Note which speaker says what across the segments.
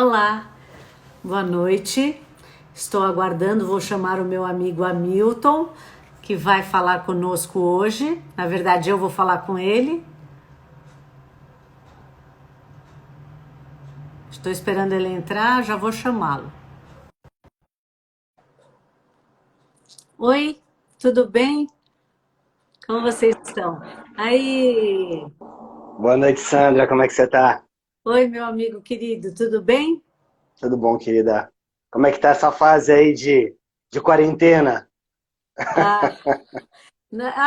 Speaker 1: Olá, boa noite. Estou aguardando, vou chamar o meu amigo Hamilton, que vai falar conosco hoje. Na verdade, eu vou falar com ele. Estou esperando ele entrar, já vou chamá-lo. Oi, tudo bem? Como vocês estão? Aí,
Speaker 2: Boa noite, Sandra. Como é que você tá?
Speaker 1: oi, meu amigo querido, tudo bem?
Speaker 2: Tudo bom, querida? Como é que tá essa fase aí de quarentena?
Speaker 1: Ah,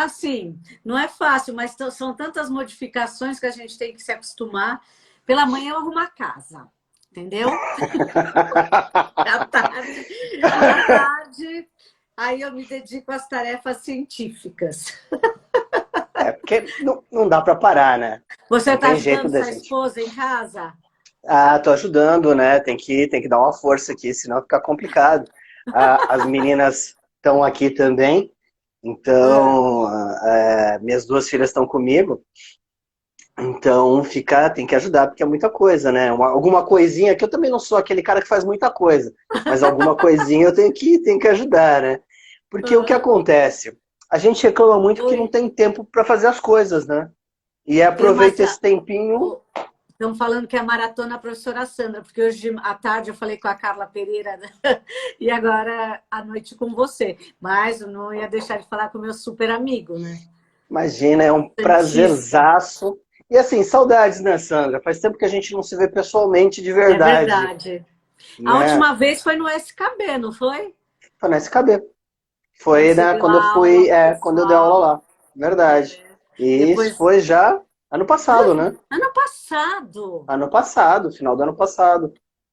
Speaker 1: assim, não é fácil, mas são tantas modificações que a gente tem que se acostumar. Pela manhã eu arrumo a casa, entendeu? À tarde, à tarde, aí eu me dedico às tarefas científicas.
Speaker 2: É, porque não dá pra parar, né?
Speaker 1: Você
Speaker 2: Não
Speaker 1: está
Speaker 2: tem jeito
Speaker 1: ajudando
Speaker 2: da
Speaker 1: sua
Speaker 2: gente.
Speaker 1: esposa em casa?
Speaker 2: Ah, tô ajudando, né? Tem que dar uma força aqui, senão fica complicado. As meninas estão aqui também,
Speaker 1: Ah,
Speaker 2: então minhas duas filhas estão comigo. Então tem que ajudar, porque é muita coisa, né? Alguma coisinha, que eu também não sou aquele cara que faz muita coisa, mas alguma coisinha eu tenho que ajudar, né? Porque o que
Speaker 1: ah,
Speaker 2: acontece? A gente reclama muito que não
Speaker 1: oi.
Speaker 2: tem tempo para fazer as coisas, né? E
Speaker 1: Tem uma.
Speaker 2: aproveita esse tempinho.
Speaker 1: Estão falando que é a maratona professora Sandra, porque hoje à tarde eu falei com a Carla Pereira, né? E agora à noite com você. Mas eu não ia deixar de falar com o meu super amigo, né?
Speaker 2: Imagina, é um
Speaker 1: Santista.
Speaker 2: prazerzaço. E assim, saudades, né, Sandra? Faz tempo que a gente não se vê pessoalmente de
Speaker 1: É
Speaker 2: verdade,
Speaker 1: verdade. A
Speaker 2: né?
Speaker 1: última vez foi no SKB, não foi?
Speaker 2: Foi na SKB.
Speaker 1: Quando
Speaker 2: Foi
Speaker 1: você
Speaker 2: na,
Speaker 1: deu
Speaker 2: quando eu
Speaker 1: aula
Speaker 2: fui,
Speaker 1: pro
Speaker 2: quando eu dei aula
Speaker 1: pessoal.
Speaker 2: lá. Verdade.
Speaker 1: É.
Speaker 2: E isso
Speaker 1: Depois.
Speaker 2: foi já ano passado, né?
Speaker 1: Ano passado.
Speaker 2: Ano passado, final do ano passado.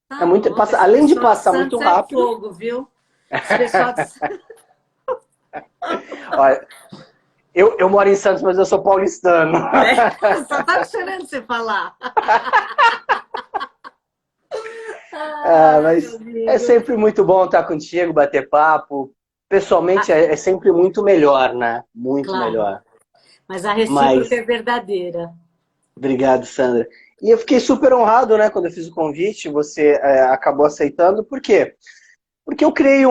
Speaker 2: É
Speaker 1: Tá
Speaker 2: muito,
Speaker 1: louco. Esse
Speaker 2: além de
Speaker 1: pessoal de
Speaker 2: passar muito
Speaker 1: Santos é
Speaker 2: rápido,
Speaker 1: fogo, viu? Esse pessoal de.
Speaker 2: olha, eu moro em Santos, mas eu sou paulistano.
Speaker 1: É, só tava esperando você falar.
Speaker 2: Ah,
Speaker 1: Ai, meu
Speaker 2: mas é
Speaker 1: amigo.
Speaker 2: sempre muito bom estar contigo, bater papo. Pessoalmente
Speaker 1: Ah,
Speaker 2: é sempre muito melhor, né? Muito
Speaker 1: claro.
Speaker 2: melhor.
Speaker 1: Mas a recíproca
Speaker 2: Mas,
Speaker 1: é verdadeira.
Speaker 2: obrigado, Sandra. E eu fiquei super honrado, né, quando eu fiz o convite, você acabou aceitando. Por quê? Porque eu criei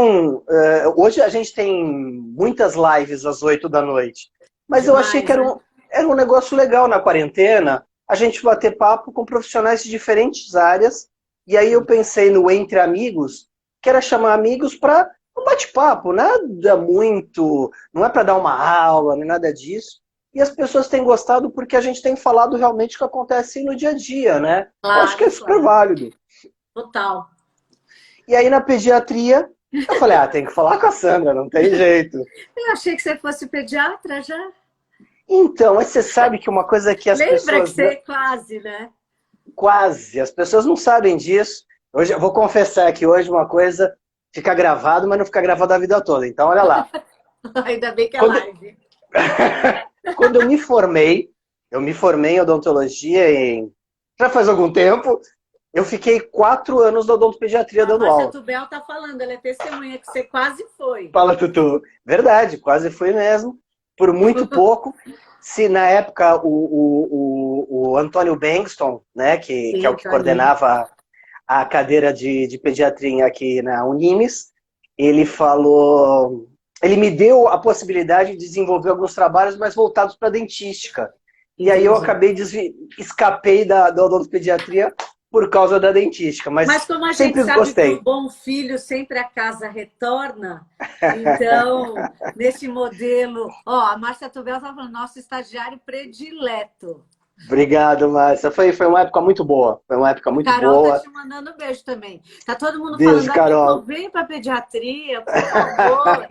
Speaker 2: hoje a gente tem muitas lives às 8 da noite, mas eu achei que
Speaker 1: Demais, né?
Speaker 2: era um negócio legal na quarentena, a gente bater papo com profissionais de diferentes áreas, e aí eu pensei no Entre Amigos, que era chamar amigos para um bate-papo, nada muito, não é para dar uma aula, nem nada disso. E as pessoas têm gostado porque a gente tem falado realmente o que acontece no dia a dia, né? Eu acho que é
Speaker 1: Claro,
Speaker 2: super
Speaker 1: claro.
Speaker 2: válido.
Speaker 1: Total.
Speaker 2: E aí na pediatria, eu falei, tem que falar com a Sandra, não tem jeito.
Speaker 1: Eu achei que você fosse pediatra já.
Speaker 2: Então, mas você sabe que uma coisa que as
Speaker 1: Lembra que
Speaker 2: pessoas
Speaker 1: você quase, né?
Speaker 2: quase, as pessoas não sabem disso. Hoje eu vou confessar que hoje uma coisa fica gravado, mas não fica gravado a vida toda. Então, olha lá.
Speaker 1: Ainda bem que é
Speaker 2: Quando,
Speaker 1: live.
Speaker 2: quando eu me formei em odontologia já faz algum tempo. Eu fiquei 4 anos da odontopediatria
Speaker 1: A
Speaker 2: dando
Speaker 1: Márcia
Speaker 2: aula.
Speaker 1: Tubel tá falando, ela é testemunha que você quase foi.
Speaker 2: Fala, Tutu. Verdade, quase fui mesmo. Por muito pouco. Se na época o Antônio Bengston, né, que é o
Speaker 1: Sim,
Speaker 2: que
Speaker 1: tô ali.
Speaker 2: coordenava a cadeira de pediatria aqui na Unimes, ele falou. Ele me deu a possibilidade de desenvolver alguns trabalhos mais voltados para dentística. E aí eu
Speaker 1: Entendi.
Speaker 2: acabei escapei da odontopediatria por causa da dentística,
Speaker 1: Mas
Speaker 2: mas
Speaker 1: como a gente
Speaker 2: sempre
Speaker 1: sabe que o
Speaker 2: gostei.
Speaker 1: bom filho sempre a casa retorna, então, nesse modelo, ó, a Márcia Tubel está falando, nosso estagiário predileto.
Speaker 2: Obrigado, Márcia. Foi uma época muito boa. Foi uma época
Speaker 1: A
Speaker 2: muito
Speaker 1: Carol tá
Speaker 2: boa.
Speaker 1: te mandando um beijo também. Tá todo mundo falando,
Speaker 2: Beijo,
Speaker 1: Hamilton,
Speaker 2: Carol.
Speaker 1: vem para pediatria, por favor.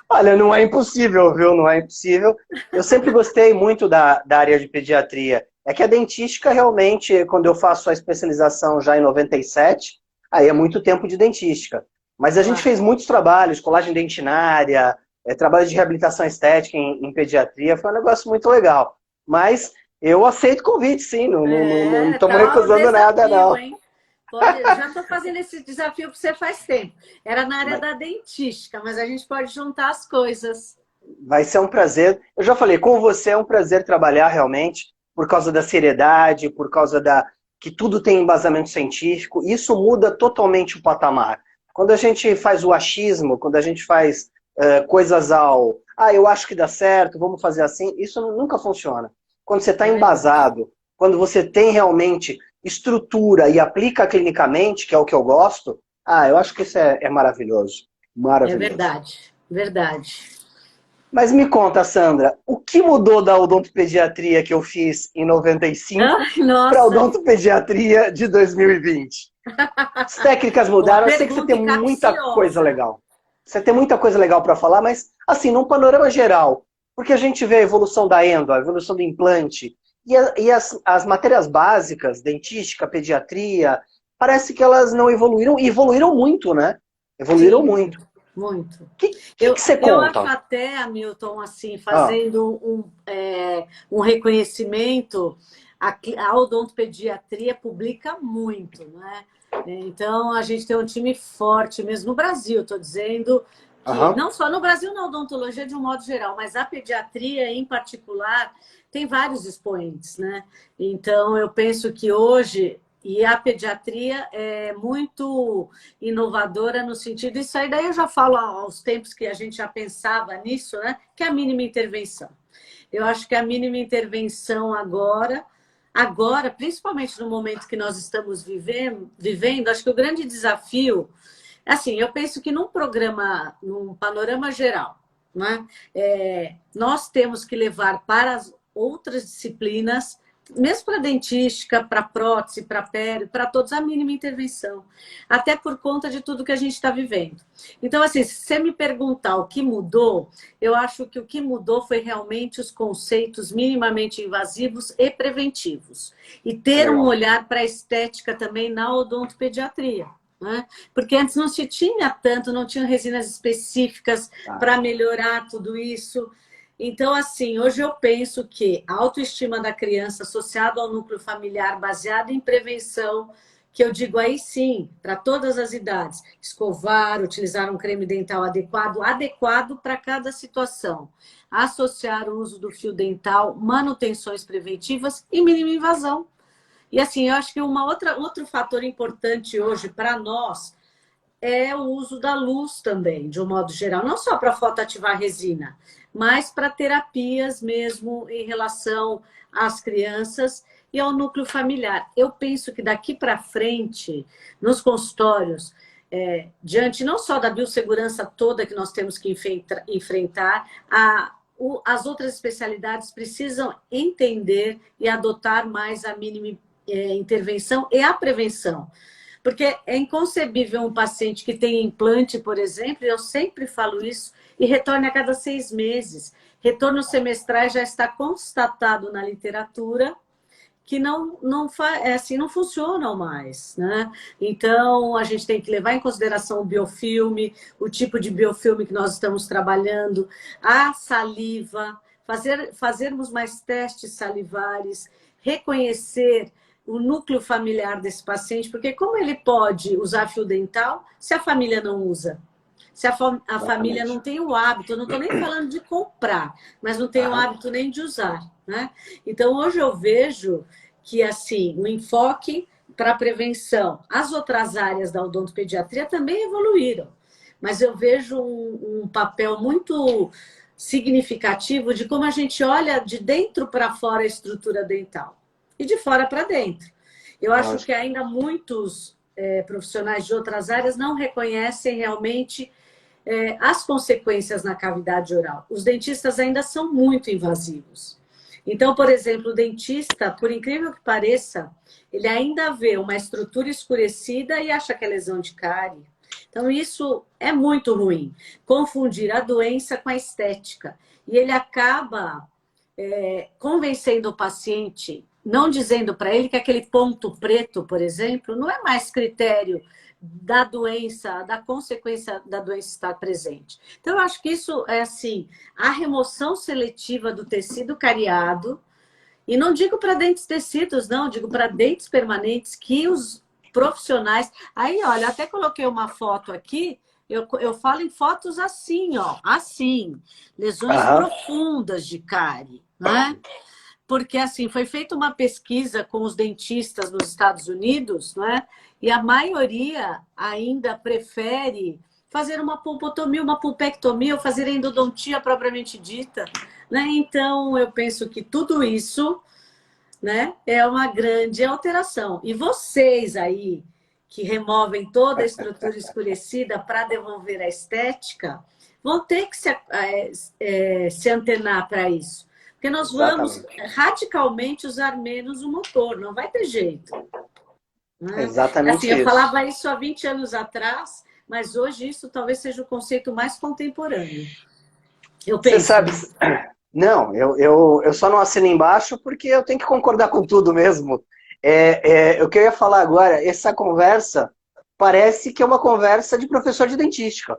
Speaker 2: Olha, não é impossível, viu? Não é impossível. Eu sempre gostei muito da área de pediatria. É que a dentística, realmente, quando eu faço a especialização já em 97, aí é muito tempo de dentística. Mas a gente
Speaker 1: Claro.
Speaker 2: fez muitos trabalhos, colagem dentinária, trabalho de reabilitação estética em pediatria, foi um negócio muito legal. Mas eu aceito convite, sim, não
Speaker 1: É,
Speaker 2: estamos
Speaker 1: tá o
Speaker 2: recusando nada,
Speaker 1: desafio,
Speaker 2: não.
Speaker 1: hein? Pode, já estou fazendo esse desafio para você faz tempo. Era na área da dentística, mas a gente pode juntar as coisas.
Speaker 2: Vai ser um prazer. Eu já falei, com você é um prazer trabalhar realmente, por causa da seriedade, por causa que tudo tem embasamento científico, isso muda totalmente o patamar. Quando a gente faz o achismo, quando a gente faz coisas eu acho que dá certo, vamos fazer assim, isso nunca funciona. Quando você está
Speaker 1: É verdade.
Speaker 2: embasado, quando você tem realmente estrutura e aplica clinicamente, que é o que eu gosto, eu acho que isso é maravilhoso.
Speaker 1: É
Speaker 2: Maravilhoso.
Speaker 1: verdade. Verdade.
Speaker 2: Mas me conta, Sandra, o que mudou da odontopediatria que eu fiz em 95
Speaker 1: Ai,
Speaker 2: para a
Speaker 1: nossa,
Speaker 2: odontopediatria de 2020? As técnicas
Speaker 1: uma
Speaker 2: mudaram, eu sei que você tem
Speaker 1: pergunta
Speaker 2: muita coisa
Speaker 1: capciosa.
Speaker 2: legal. Você tem muita coisa legal para falar, mas assim, num panorama geral, porque a gente vê a evolução da endo, a evolução do implante, e as matérias básicas, dentística, pediatria, parece que elas não evoluíram, e evoluíram muito, né? Evoluíram
Speaker 1: Sim,
Speaker 2: muito.
Speaker 1: muito, muito.
Speaker 2: O que você
Speaker 1: Eu acho
Speaker 2: conta?
Speaker 1: até, Hamilton, assim,
Speaker 2: Ah,
Speaker 1: fazendo um reconhecimento, a odontopediatria publica muito, né? Então, a gente tem um time forte mesmo no Brasil, estou dizendo que,
Speaker 2: aham.
Speaker 1: não só no Brasil, na odontologia de um modo geral, mas a pediatria em particular tem vários expoentes, né? Então, eu penso que hoje, e a pediatria é muito inovadora no sentido, isso aí daí eu já falo aos tempos que a gente já pensava nisso, né? Que é a mínima intervenção. Eu acho que a mínima intervenção agora, principalmente no momento que nós estamos vivendo, acho que o grande desafio, assim, eu penso que num panorama geral, né? Nós temos que levar para as outras disciplinas, mesmo para dentística, para prótese, para pério, para todos, a mínima intervenção. Até por conta de tudo que a gente está vivendo. Então, assim, se você me perguntar o que mudou, eu acho que o que mudou foi realmente os conceitos minimamente invasivos e preventivos. E ter um
Speaker 2: Legal.
Speaker 1: olhar para a estética também na odontopediatria. Né? Porque antes não se tinha tanto, não tinham resinas específicas
Speaker 2: Tá.
Speaker 1: para melhorar tudo isso. Então, assim, hoje eu penso que a autoestima da criança associada ao núcleo familiar, baseado em prevenção, que eu digo aí sim, para todas as idades, escovar, utilizar um creme dental adequado para cada situação, associar o uso do fio dental, manutenções preventivas e mínima invasão. E assim, eu acho que outro fator importante hoje para nós é o uso da luz também, de um modo geral, não só para fotoativar a resina, mas para terapias mesmo em relação às crianças e ao núcleo familiar. Eu penso que daqui para frente, nos consultórios, diante não só da biossegurança toda que nós temos que enfrentar, as outras especialidades precisam entender e adotar mais a mínima intervenção e a prevenção. Porque é inconcebível um paciente que tem implante, por exemplo, eu sempre falo isso, e retorne a cada 6 meses. Retornos semestrais já está constatado na literatura que não funcionam mais, né? Então, a gente tem que levar em consideração o biofilme, o tipo de biofilme que nós estamos trabalhando, a saliva, fazermos mais testes salivares, reconhecer o núcleo familiar desse paciente, porque como ele pode usar fio dental se a família não usa? Se a família não
Speaker 2: Exatamente.
Speaker 1: tem o hábito, eu não estou nem falando de comprar, mas não tem o
Speaker 2: Aham.
Speaker 1: hábito nem de usar, né? Então, hoje eu vejo que, assim, o enfoque para a prevenção, as outras áreas da odontopediatria também evoluíram, mas eu vejo um papel muito significativo de como a gente olha de dentro para fora a estrutura dental e de fora para dentro. Eu acho que
Speaker 2: Lógico.
Speaker 1: ainda muitos profissionais de outras áreas não reconhecem realmente as consequências na cavidade oral. Os dentistas ainda são muito invasivos. Então, por exemplo, o dentista, por incrível que pareça, ele ainda vê uma estrutura escurecida e acha que é lesão de cárie. Então, isso é muito ruim. Confundir a doença com a estética. E ele acaba convencendo o paciente, não dizendo para ele que aquele ponto preto, por exemplo, não é mais critério da doença, da consequência da doença estar presente. Então, eu acho que isso é assim, a remoção seletiva do tecido cariado, e não digo para dentes tecidos, não, digo para dentes permanentes que os profissionais. Aí, olha, até coloquei uma foto aqui, eu falo em fotos assim, ó, assim, lesões
Speaker 2: Aham.
Speaker 1: profundas de cárie, né? Porque, assim, foi feita uma pesquisa com os dentistas nos Estados Unidos, né? E a maioria ainda prefere fazer uma pulpotomia, uma pulpectomia ou fazer endodontia propriamente dita, né? Então, eu penso que tudo isso, né, é uma grande alteração. E vocês aí, que removem toda a estrutura escurecida para devolver a estética, vão ter que se antenar para isso. Porque nós vamos
Speaker 2: Exatamente.
Speaker 1: radicalmente usar menos o motor, não vai ter jeito. Né? Assim,
Speaker 2: Exatamente
Speaker 1: eu
Speaker 2: isso.
Speaker 1: falava isso há 20 anos atrás, mas hoje isso talvez seja o conceito mais contemporâneo. Eu
Speaker 2: Você
Speaker 1: penso,
Speaker 2: sabe,
Speaker 1: né?
Speaker 2: não, eu só não assino embaixo porque eu tenho que concordar com tudo mesmo. O que eu ia falar agora, essa conversa parece que é uma conversa de professor de dentística,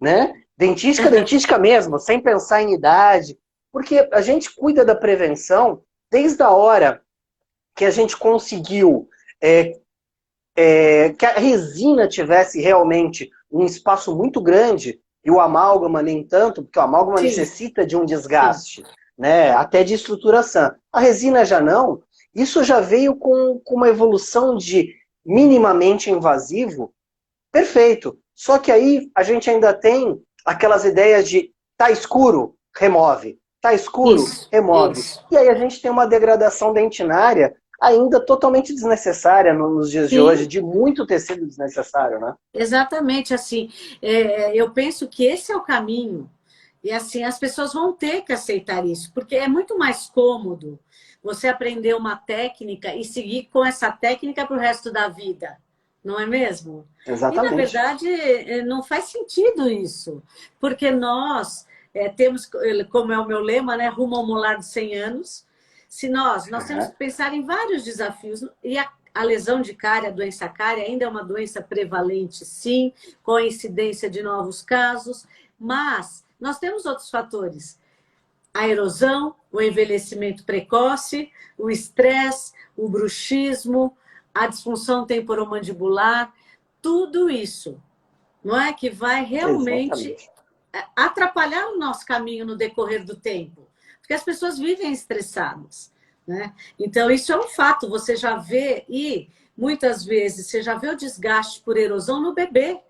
Speaker 2: né? Dentística mesmo, sem pensar em idade, porque a gente cuida da prevenção desde a hora que a gente conseguiu que a resina tivesse realmente um espaço muito grande e o amálgama nem tanto, porque o amálgama
Speaker 1: Sim,
Speaker 2: necessita de um
Speaker 1: sim.
Speaker 2: desgaste, né? Até de estruturação. A resina já não. Isso já veio com uma evolução de minimamente invasivo, perfeito. Só que aí a gente ainda tem aquelas ideias de tá escuro, remove. Tá escuro,
Speaker 1: Isso,
Speaker 2: remove.
Speaker 1: isso.
Speaker 2: E aí a gente tem uma degradação dentinária ainda totalmente desnecessária nos dias de hoje,
Speaker 1: Sim,
Speaker 2: de muito tecido desnecessário, né?
Speaker 1: exatamente. Assim, eu penso que esse é o caminho. E assim, as pessoas vão ter que aceitar isso, porque é muito mais cômodo você aprender uma técnica e seguir com essa técnica para o resto da vida, não é mesmo? E, na
Speaker 2: Exatamente.
Speaker 1: verdade, não faz sentido isso, porque nós temos, como é o meu lema, né, rumo ao molar de 100 anos, se nós temos
Speaker 2: Uhum.
Speaker 1: que pensar em vários desafios, e a lesão de cárie, a doença cárie, ainda é uma doença prevalente, sim, com a incidência de novos casos, mas nós temos outros fatores. A erosão, o envelhecimento precoce, o estresse, o bruxismo, a disfunção temporomandibular, tudo isso, não é que vai realmente
Speaker 2: Exatamente.
Speaker 1: atrapalhar o nosso caminho no decorrer do tempo, porque as pessoas vivem estressadas, né? Então isso é um fato, você já vê e muitas vezes você já vê o desgaste por erosão no bebê,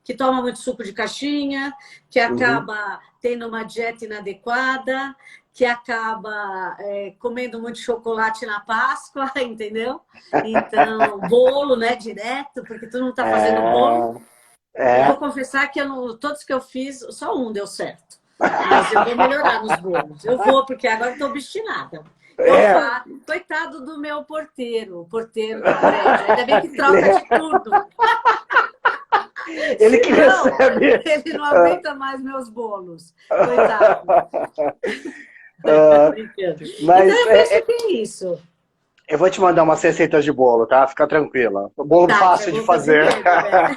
Speaker 1: que toma muito suco de caixinha, que
Speaker 2: Uhum.
Speaker 1: acaba tendo uma dieta inadequada, que acaba comendo muito chocolate na Páscoa, entendeu? Então, bolo, né, direto, porque tu não está fazendo bolo.
Speaker 2: É,
Speaker 1: Eu vou
Speaker 2: é.
Speaker 1: confessar que todos que eu fiz, só um deu certo. Mas eu vou melhorar nos bolos. Eu vou, porque agora estou obstinada. Eu
Speaker 2: É.
Speaker 1: faço. Coitado do meu porteiro, o porteiro do prédio. Ainda bem que troca de turno.
Speaker 2: Ele que
Speaker 1: Senão,
Speaker 2: recebe.
Speaker 1: ele não aguenta mais meus bolos. Coitado. Brincando. Então,
Speaker 2: Mas
Speaker 1: eu penso que é isso.
Speaker 2: eu vou te mandar umas receitas de bolo, tá? Fica tranquila. Bolo
Speaker 1: Tá, já
Speaker 2: fácil de
Speaker 1: vou pedir
Speaker 2: fazer.
Speaker 1: mesmo, né?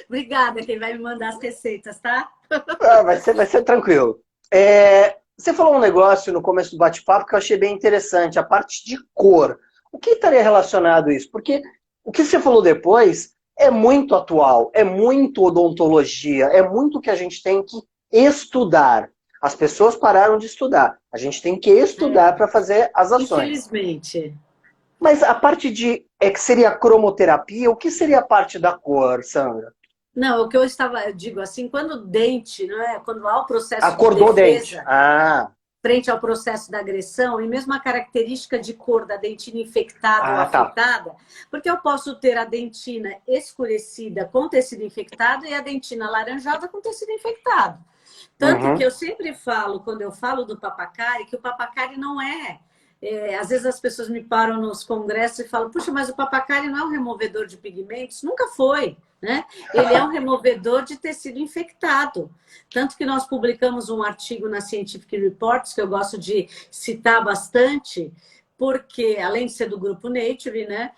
Speaker 1: Obrigada, quem vai me mandar as receitas, tá?
Speaker 2: Vai ser tranquilo. Você falou um negócio no começo do bate-papo que eu achei bem interessante, a parte de cor. O que estaria relacionado a isso? Porque o que você falou depois é muito atual, é muito odontologia, é muito que a gente tem que estudar. As pessoas pararam de estudar. A gente tem que estudar para fazer as ações.
Speaker 1: Infelizmente.
Speaker 2: Mas a parte que seria a cromoterapia, o que seria a parte da cor, Sandra?
Speaker 1: Não, o que eu digo assim, quando o dente, não é? Quando há o processo de
Speaker 2: Acordou o dente.
Speaker 1: defesa
Speaker 2: Ah,
Speaker 1: frente ao processo da agressão, e mesmo a característica de cor da dentina infectada ou
Speaker 2: tá.
Speaker 1: afetada, porque eu posso ter a dentina escurecida com tecido infectado e a dentina alaranjada com tecido infectado. Tanto que
Speaker 2: Uhum.
Speaker 1: eu sempre falo, quando eu falo do papacari, que o papacari não às vezes as pessoas me param nos congressos e falam, puxa, mas o papacari não é um removedor de pigmentos? Nunca foi, né? Ele é um removedor de tecido infectado. Tanto que nós publicamos um artigo na Scientific Reports, que eu gosto de citar bastante, porque, além de ser do grupo Nature, né,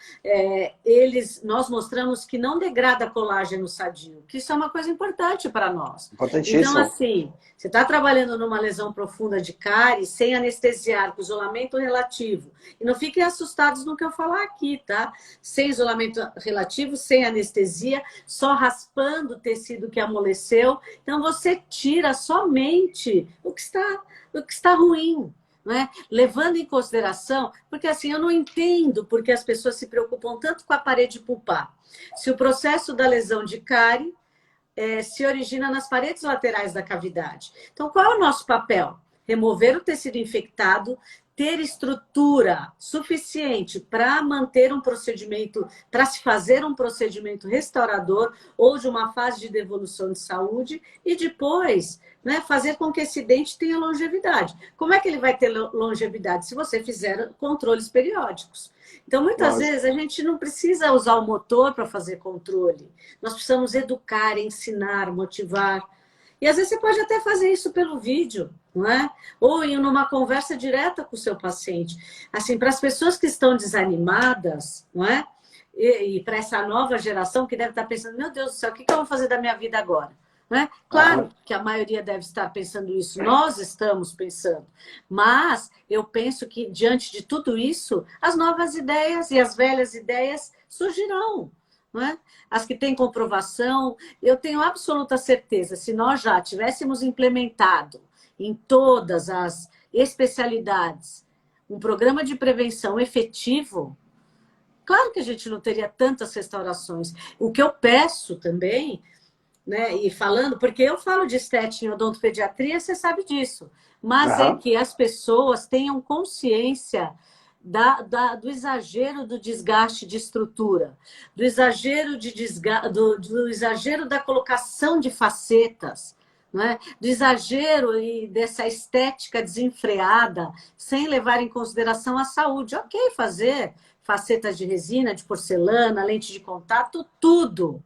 Speaker 1: nós mostramos que não degrada colágeno sadio, que isso é uma coisa importante para nós. Então,
Speaker 2: Importantíssimo.
Speaker 1: assim, você está trabalhando numa lesão profunda de cárie, sem anestesiar, com isolamento relativo. E não fiquem assustados no que eu falar aqui, tá? Sem isolamento relativo, sem anestesia, só raspando o tecido que amoleceu. Então, você tira somente o que está ruim. não é? Levando em consideração, porque assim, eu não entendo porque as pessoas se preocupam tanto com a parede pulpar. Se o processo da lesão de cárie se origina nas paredes laterais da cavidade. Então, qual é o nosso papel? Remover o tecido infectado, ter estrutura suficiente para manter um procedimento, para se fazer um procedimento restaurador ou de uma fase de devolução de saúde e depois, né, fazer com que esse dente tenha longevidade. Como é que ele vai ter longevidade? Se você fizer controles periódicos. Então, muitas vezes, a gente não precisa usar o motor para fazer controle. Nós precisamos educar, ensinar, motivar. E às vezes você pode até fazer isso pelo vídeo, não é? Ou em uma conversa direta com o seu paciente. Assim, para as pessoas que estão desanimadas, não é? E para essa nova geração que deve estar pensando, meu Deus do céu, o que eu vou fazer da minha vida agora? Não é? Claro que a maioria deve estar pensando isso, nós estamos pensando. Mas eu penso que, diante de tudo isso, as novas ideias e as velhas ideias surgirão. Não é? As que têm comprovação, eu tenho absoluta certeza, se nós já tivéssemos implementado em todas as especialidades um programa de prevenção efetivo, claro que a gente não teria tantas restaurações. O que eu peço também, né, e falando, porque eu falo de estética em odontopediatria, você sabe disso, mas é que as pessoas tenham consciência do exagero do desgaste de estrutura, do exagero, do exagero da colocação de facetas, não é? Do exagero e dessa estética desenfreada, sem levar em consideração a saúde. Ok, fazer facetas de resina, de porcelana, lente de contato, tudo.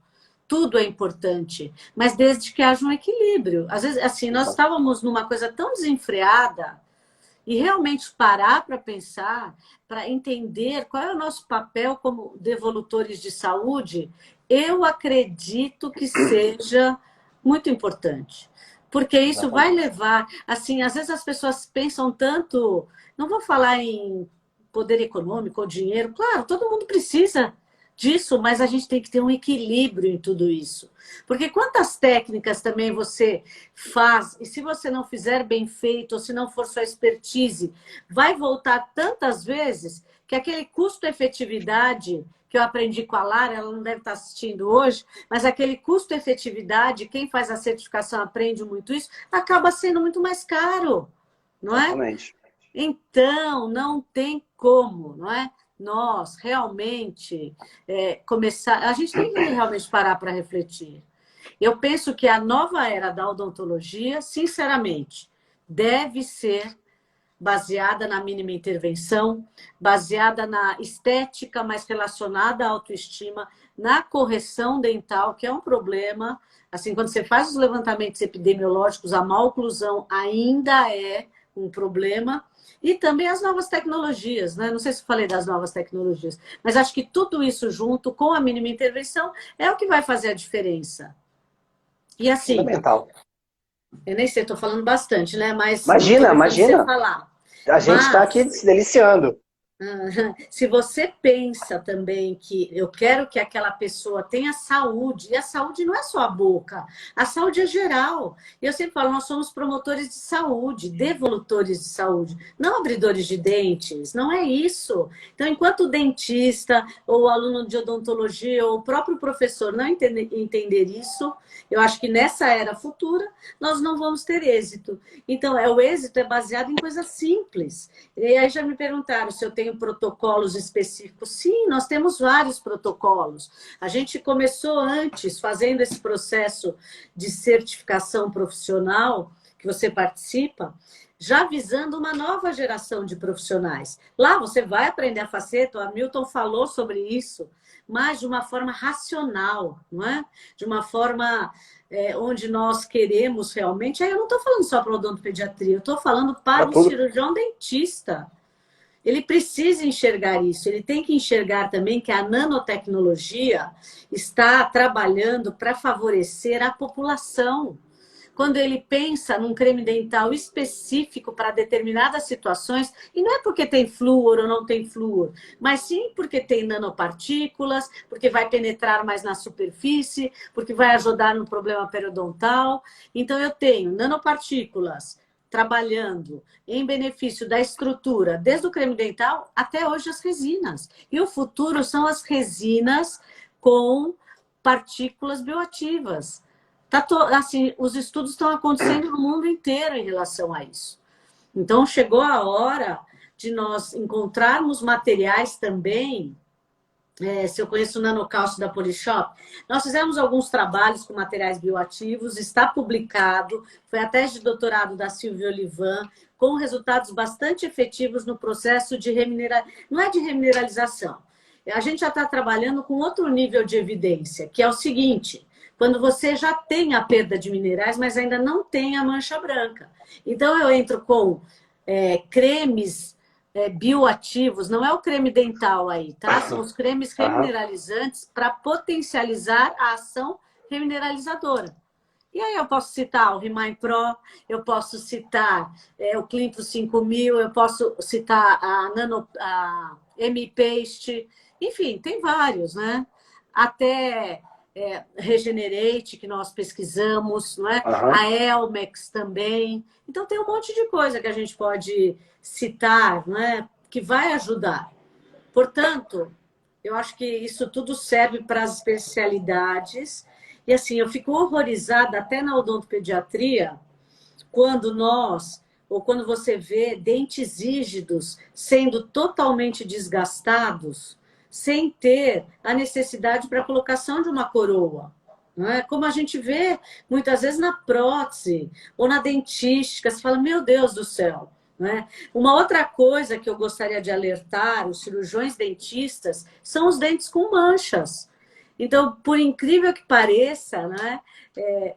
Speaker 1: Tudo é importante, mas desde que haja um equilíbrio. Às vezes, assim, nós estávamos numa coisa tão desenfreada. E realmente parar para pensar, para entender qual é o nosso papel como devolutores de saúde, eu acredito que seja muito importante. Porque isso vai levar, assim, às vezes as pessoas pensam tanto, não vou falar em poder econômico ou dinheiro, claro, todo mundo precisa disso, mas a gente tem que ter um equilíbrio em tudo isso. Porque quantas técnicas também você faz, e se você não fizer bem feito, ou se não for sua expertise, vai voltar tantas vezes que aquele custo-efetividade que eu aprendi com a Lara, ela não deve estar assistindo hoje, mas aquele custo-efetividade, quem faz a certificação aprende muito isso, acaba sendo muito mais caro, não é?
Speaker 2: Exatamente.
Speaker 1: Então, não tem como, não é? Nós realmente começar... A gente tem que realmente parar para refletir. Eu penso que a nova era da odontologia, sinceramente, deve ser baseada na mínima intervenção, baseada na estética, mas relacionada à autoestima, na correção dental, que é um problema. Assim, quando você faz os levantamentos epidemiológicos, a maloclusão ainda é um problema. E também as novas tecnologias, né? Não sei se eu falei das novas tecnologias, mas acho que tudo isso junto com a mínima intervenção é o que vai fazer a diferença. E assim,
Speaker 2: fundamental.
Speaker 1: Eu nem sei, estou falando bastante, né? Mas
Speaker 2: Imagina, imagina.
Speaker 1: Você falar.
Speaker 2: A gente está aqui se deliciando.
Speaker 1: Se você pensa também que eu quero que aquela pessoa tenha saúde, e a saúde não é só a boca, a saúde é geral. Eu sempre falo, nós somos promotores de saúde, devolutores de saúde, não abridores de dentes, não é isso. Então, enquanto o dentista, ou o aluno de odontologia, ou o próprio professor não entender isso, eu acho que nessa era futura, nós não vamos ter êxito. Então, o êxito é baseado em coisas simples. E aí já me perguntaram se eu tenho protocolos específicos. Sim, nós temos vários protocolos. A gente começou antes, fazendo esse processo de certificação profissional, que você participa, já visando uma nova geração de profissionais. Lá você vai aprender a faceta, o Hamilton falou sobre isso, mas de uma forma racional, não é? De uma forma onde nós queremos realmente... Aí eu não estou falando só para o odontopediatria, eu estou falando para o cirurgião dentista. Ele precisa enxergar isso, ele tem que enxergar também que a nanotecnologia está trabalhando para favorecer a população. Quando ele pensa num creme dental específico para determinadas situações, e não é porque tem flúor ou não tem flúor, mas sim porque tem nanopartículas, porque vai penetrar mais na superfície, porque vai ajudar no problema periodontal. Então eu tenho nanopartículas trabalhando em benefício da estrutura, desde o creme dental até hoje as resinas. E o futuro são as resinas com partículas bioativas. Assim, os estudos estão acontecendo no mundo inteiro em relação a isso. Então, chegou a hora de nós encontrarmos materiais também. Se eu conheço o nanocálcio da Polishop, nós fizemos alguns trabalhos com materiais bioativos, está publicado, foi a tese de doutorado da Silvia Olivan, com resultados bastante efetivos no processo de não é de remineralização. A gente já está trabalhando com outro nível de evidência, que é o seguinte: quando você já tem a perda de minerais, mas ainda não tem a mancha branca. Então, eu entro com cremes bioativos, não é o creme dental aí, tá? São os cremes remineralizantes para potencializar a ação remineralizadora. E aí eu posso citar o Remind Pro, eu posso citar o Clinto 5000, eu posso citar a M-Paste, enfim, tem vários, né? Até Regenerate, que nós pesquisamos, não é? A Elmex também. Então, tem um monte de coisa que a gente pode citar, né? Que vai ajudar. Portanto, eu acho que isso tudo serve para as especialidades. E, assim, eu fico horrorizada até na odontopediatria quando quando você vê dentes rígidos sendo totalmente desgastados sem ter a necessidade para a colocação de uma coroa. Não é? Como a gente vê muitas vezes na prótese ou na dentística, você fala, meu Deus do céu. Não é? Uma outra coisa que eu gostaria de alertar os cirurgiões dentistas são os dentes com manchas. Então, por incrível que pareça, né,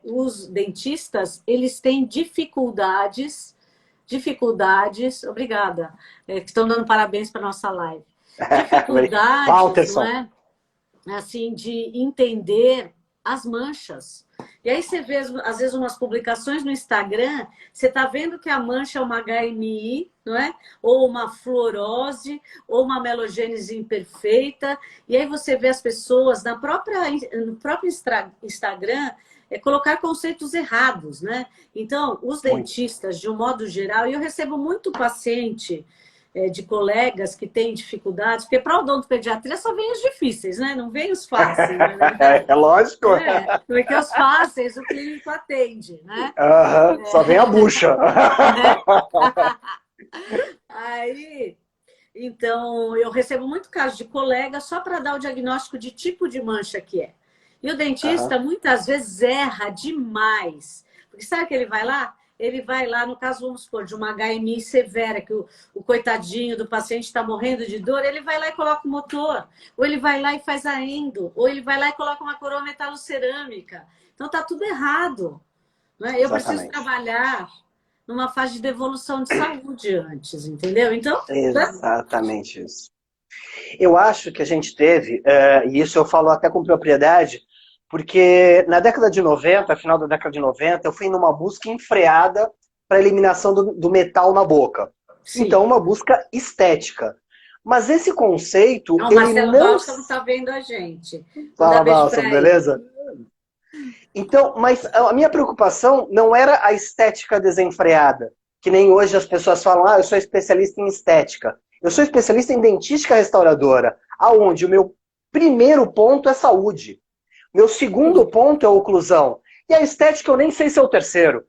Speaker 1: os dentistas, eles têm dificuldades, obrigada, que estão dando parabéns para a nossa live. Dificuldades, não é? Assim, de entender as manchas. E aí você vê, às vezes, umas publicações no Instagram, você está vendo que a mancha é uma HMI, não é? Ou uma fluorose, ou uma melogênese imperfeita. E aí você vê as pessoas no próprio Instagram colocar conceitos errados, né? Então, os dentistas, de um modo geral, e eu recebo muito paciente de colegas que têm dificuldades, porque para odontopediatria só vem os difíceis, né? Não vem os fáceis. Né?
Speaker 2: É lógico.
Speaker 1: Porque os fáceis o clínico atende, né?
Speaker 2: Só vem a bucha.
Speaker 1: Aí, então, eu recebo muito caso de colega só para dar o diagnóstico de tipo de mancha que é. E o dentista, muitas vezes, erra demais. Porque sabe que ele vai lá? Ele vai lá, no caso, vamos supor, de uma HMI severa, que o coitadinho do paciente está morrendo de dor, ele vai lá e coloca o motor. Ou ele vai lá e faz a endo. Ou ele vai lá e coloca uma coroa metalocerâmica. Então, está tudo errado. Né? Eu preciso trabalhar numa fase de devolução de saúde antes, entendeu? Então,
Speaker 2: exatamente isso. Eu acho que a gente teve, e isso eu falo até com propriedade, porque na década de 90, final da década de 90, eu fui numa busca enfreada para a eliminação do metal na boca. Sim. Então, uma busca estética. Mas esse conceito...
Speaker 1: Não, o Marcelo Bálsamo está vendo a gente.
Speaker 2: Fala, Bálsamo, beleza? Então, mas a minha preocupação não era a estética desenfreada, que nem hoje as pessoas falam, eu sou especialista em estética. Eu sou especialista em dentística restauradora, aonde o meu primeiro ponto é saúde. Meu segundo ponto é oclusão. E a estética eu nem sei se é o terceiro.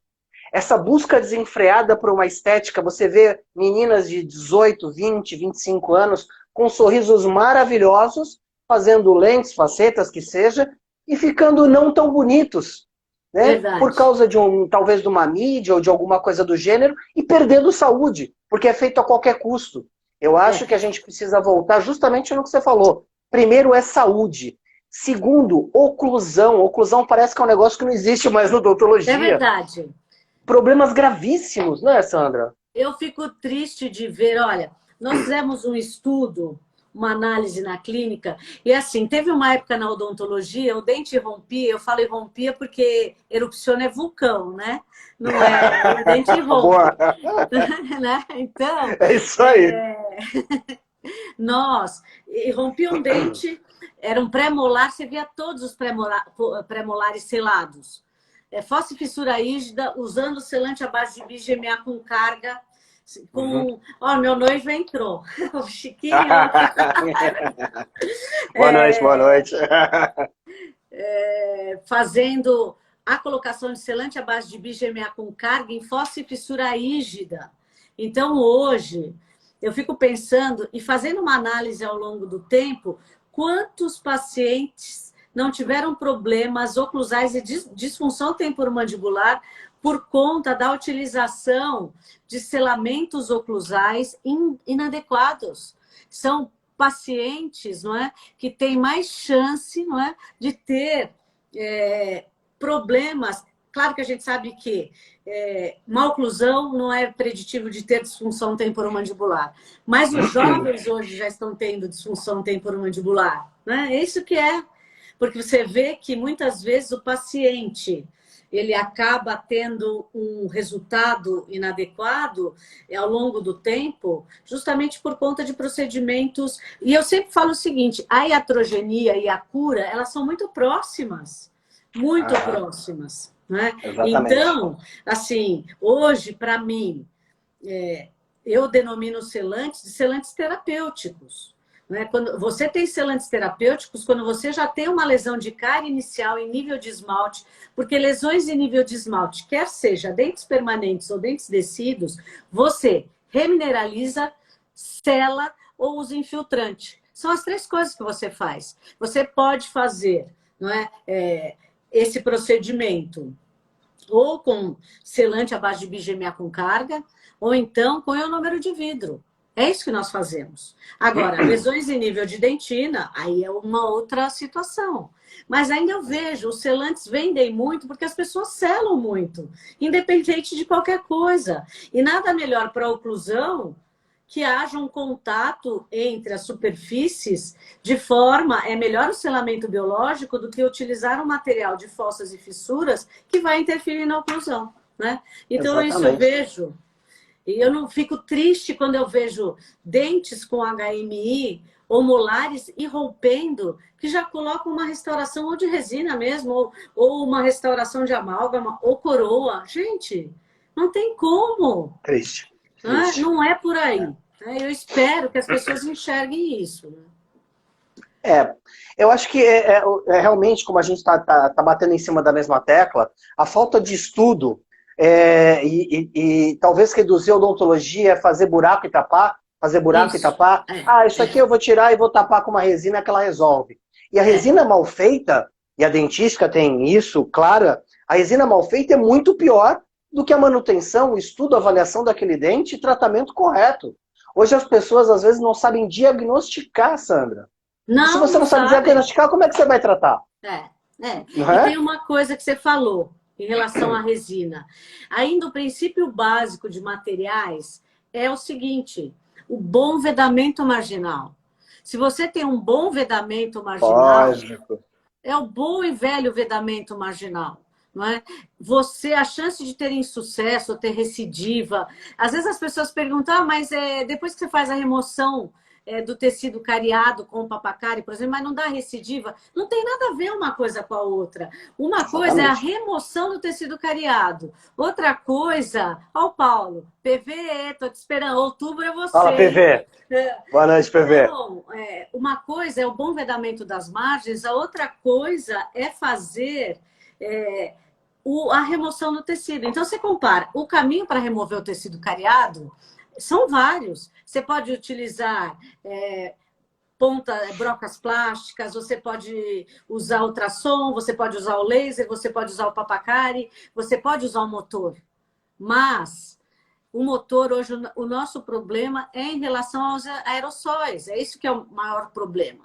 Speaker 2: Essa busca desenfreada por uma estética, você vê meninas de 18, 20, 25 anos com sorrisos maravilhosos, fazendo lentes, facetas, que seja, e ficando não tão bonitos, né? Por causa de talvez de uma mídia ou de alguma coisa do gênero, e perdendo saúde, porque é feito a qualquer custo. Eu acho que a gente precisa voltar justamente no que você falou. Primeiro é saúde. Segundo, oclusão. Oclusão parece que é um negócio que não existe mais na odontologia.
Speaker 1: É verdade.
Speaker 2: Problemas gravíssimos, não é, Sandra?
Speaker 1: Eu fico triste de ver, olha, nós fizemos um estudo, uma análise na clínica, e assim, teve uma época na odontologia, o dente rompia, eu falo rompia porque erupciona é vulcão, né? Não é, o dente rompe. Né? Então...
Speaker 2: É isso aí.
Speaker 1: Nós, rompia um dente, era um pré-molar, você via todos os pré-molares selados. fossa e fissura rígida, usando selante à base de BGMA com carga. Ó, meu noivo entrou. O Chiquinho.
Speaker 2: Boa noite, boa noite.
Speaker 1: Fazendo a colocação de selante à base de BGMA com carga em fossa e fissura rígida. Então, hoje, eu fico pensando e fazendo uma análise ao longo do tempo, quantos pacientes não tiveram problemas oclusais e disfunção temporomandibular por conta da utilização de selamentos oclusais inadequados. São pacientes, não é, que têm mais chance, não é, de ter problemas. Claro que a gente sabe que má oclusão não é preditivo de ter disfunção temporomandibular, mas os jovens hoje já estão tendo disfunção temporomandibular, né? É isso que é, porque você vê que muitas vezes o paciente ele acaba tendo um resultado inadequado ao longo do tempo, justamente por conta de procedimentos. E eu sempre falo o seguinte, a iatrogenia e a cura, elas são muito próximas, muito próximas. Né? Então, assim, hoje, para mim, eu denomino selantes de selantes terapêuticos. Né? Quando você tem selantes terapêuticos, quando você já tem uma lesão de cárie inicial em nível de esmalte, porque lesões em nível de esmalte, quer seja dentes permanentes ou dentes descidos, você remineraliza, sela ou usa infiltrante. São as 3 coisas que você faz. Você pode fazer, não é, esse procedimento ou com selante à base de BGMA com carga, ou então com ionômero de vidro. É isso que nós fazemos. Agora, lesões em nível de dentina, aí é uma outra situação. Mas ainda eu vejo, os selantes vendem muito porque as pessoas selam muito, independente de qualquer coisa. E nada melhor para a oclusão que haja um contato entre as superfícies de forma... É melhor o selamento biológico do que utilizar um material de fossas e fissuras que vai interferir na oclusão. Né? Então, isso eu vejo... E eu não fico triste quando eu vejo dentes com HMI ou molares irrompendo, que já colocam uma restauração ou de resina mesmo, ou uma restauração de amálgama, ou coroa. Gente, não tem como.
Speaker 2: Triste.
Speaker 1: Não é por aí. Eu espero que as pessoas enxerguem isso.
Speaker 2: Eu acho que realmente, como a gente tá batendo em cima da mesma tecla, a falta de estudo e talvez reduzir a odontologia é fazer buraco e tapar, e tapar. Isso aqui eu vou tirar e vou tapar com uma resina que ela resolve. E a resina mal feita, e a dentística tem isso, clara, a resina mal feita é muito pior do que a manutenção, o estudo, a avaliação daquele dente e tratamento correto. Hoje as pessoas às vezes não sabem diagnosticar, Sandra.
Speaker 1: Não,
Speaker 2: se você não sabe diagnosticar, como é que você vai tratar?
Speaker 1: E tem uma coisa que você falou em relação à resina. Ainda o princípio básico de materiais é o seguinte, o bom vedamento marginal. Se você tem um bom vedamento marginal, é o bom e velho vedamento marginal. Não é? A chance de ter insucesso, ou ter recidiva. Às vezes as pessoas perguntam, mas depois que você faz a remoção do tecido cariado com o papacari, por exemplo, mas não dá recidiva. Não tem nada a ver uma coisa com a outra. Uma coisa é a remoção do tecido cariado. Outra coisa, Paulo, PV, estou te esperando, outubro é você.
Speaker 2: Fala, PV. Boa noite, PV.
Speaker 1: Então, uma coisa é o bom vedamento das margens, a outra coisa é fazer a remoção do tecido. Então, você compara o caminho para remover o tecido cariado, são vários. Você pode utilizar brocas plásticas, você pode usar ultrassom, você pode usar o laser, você pode usar o papacari, você pode usar o motor. Mas o motor, hoje, o nosso problema é em relação aos aerossóis. É isso que é o maior problema.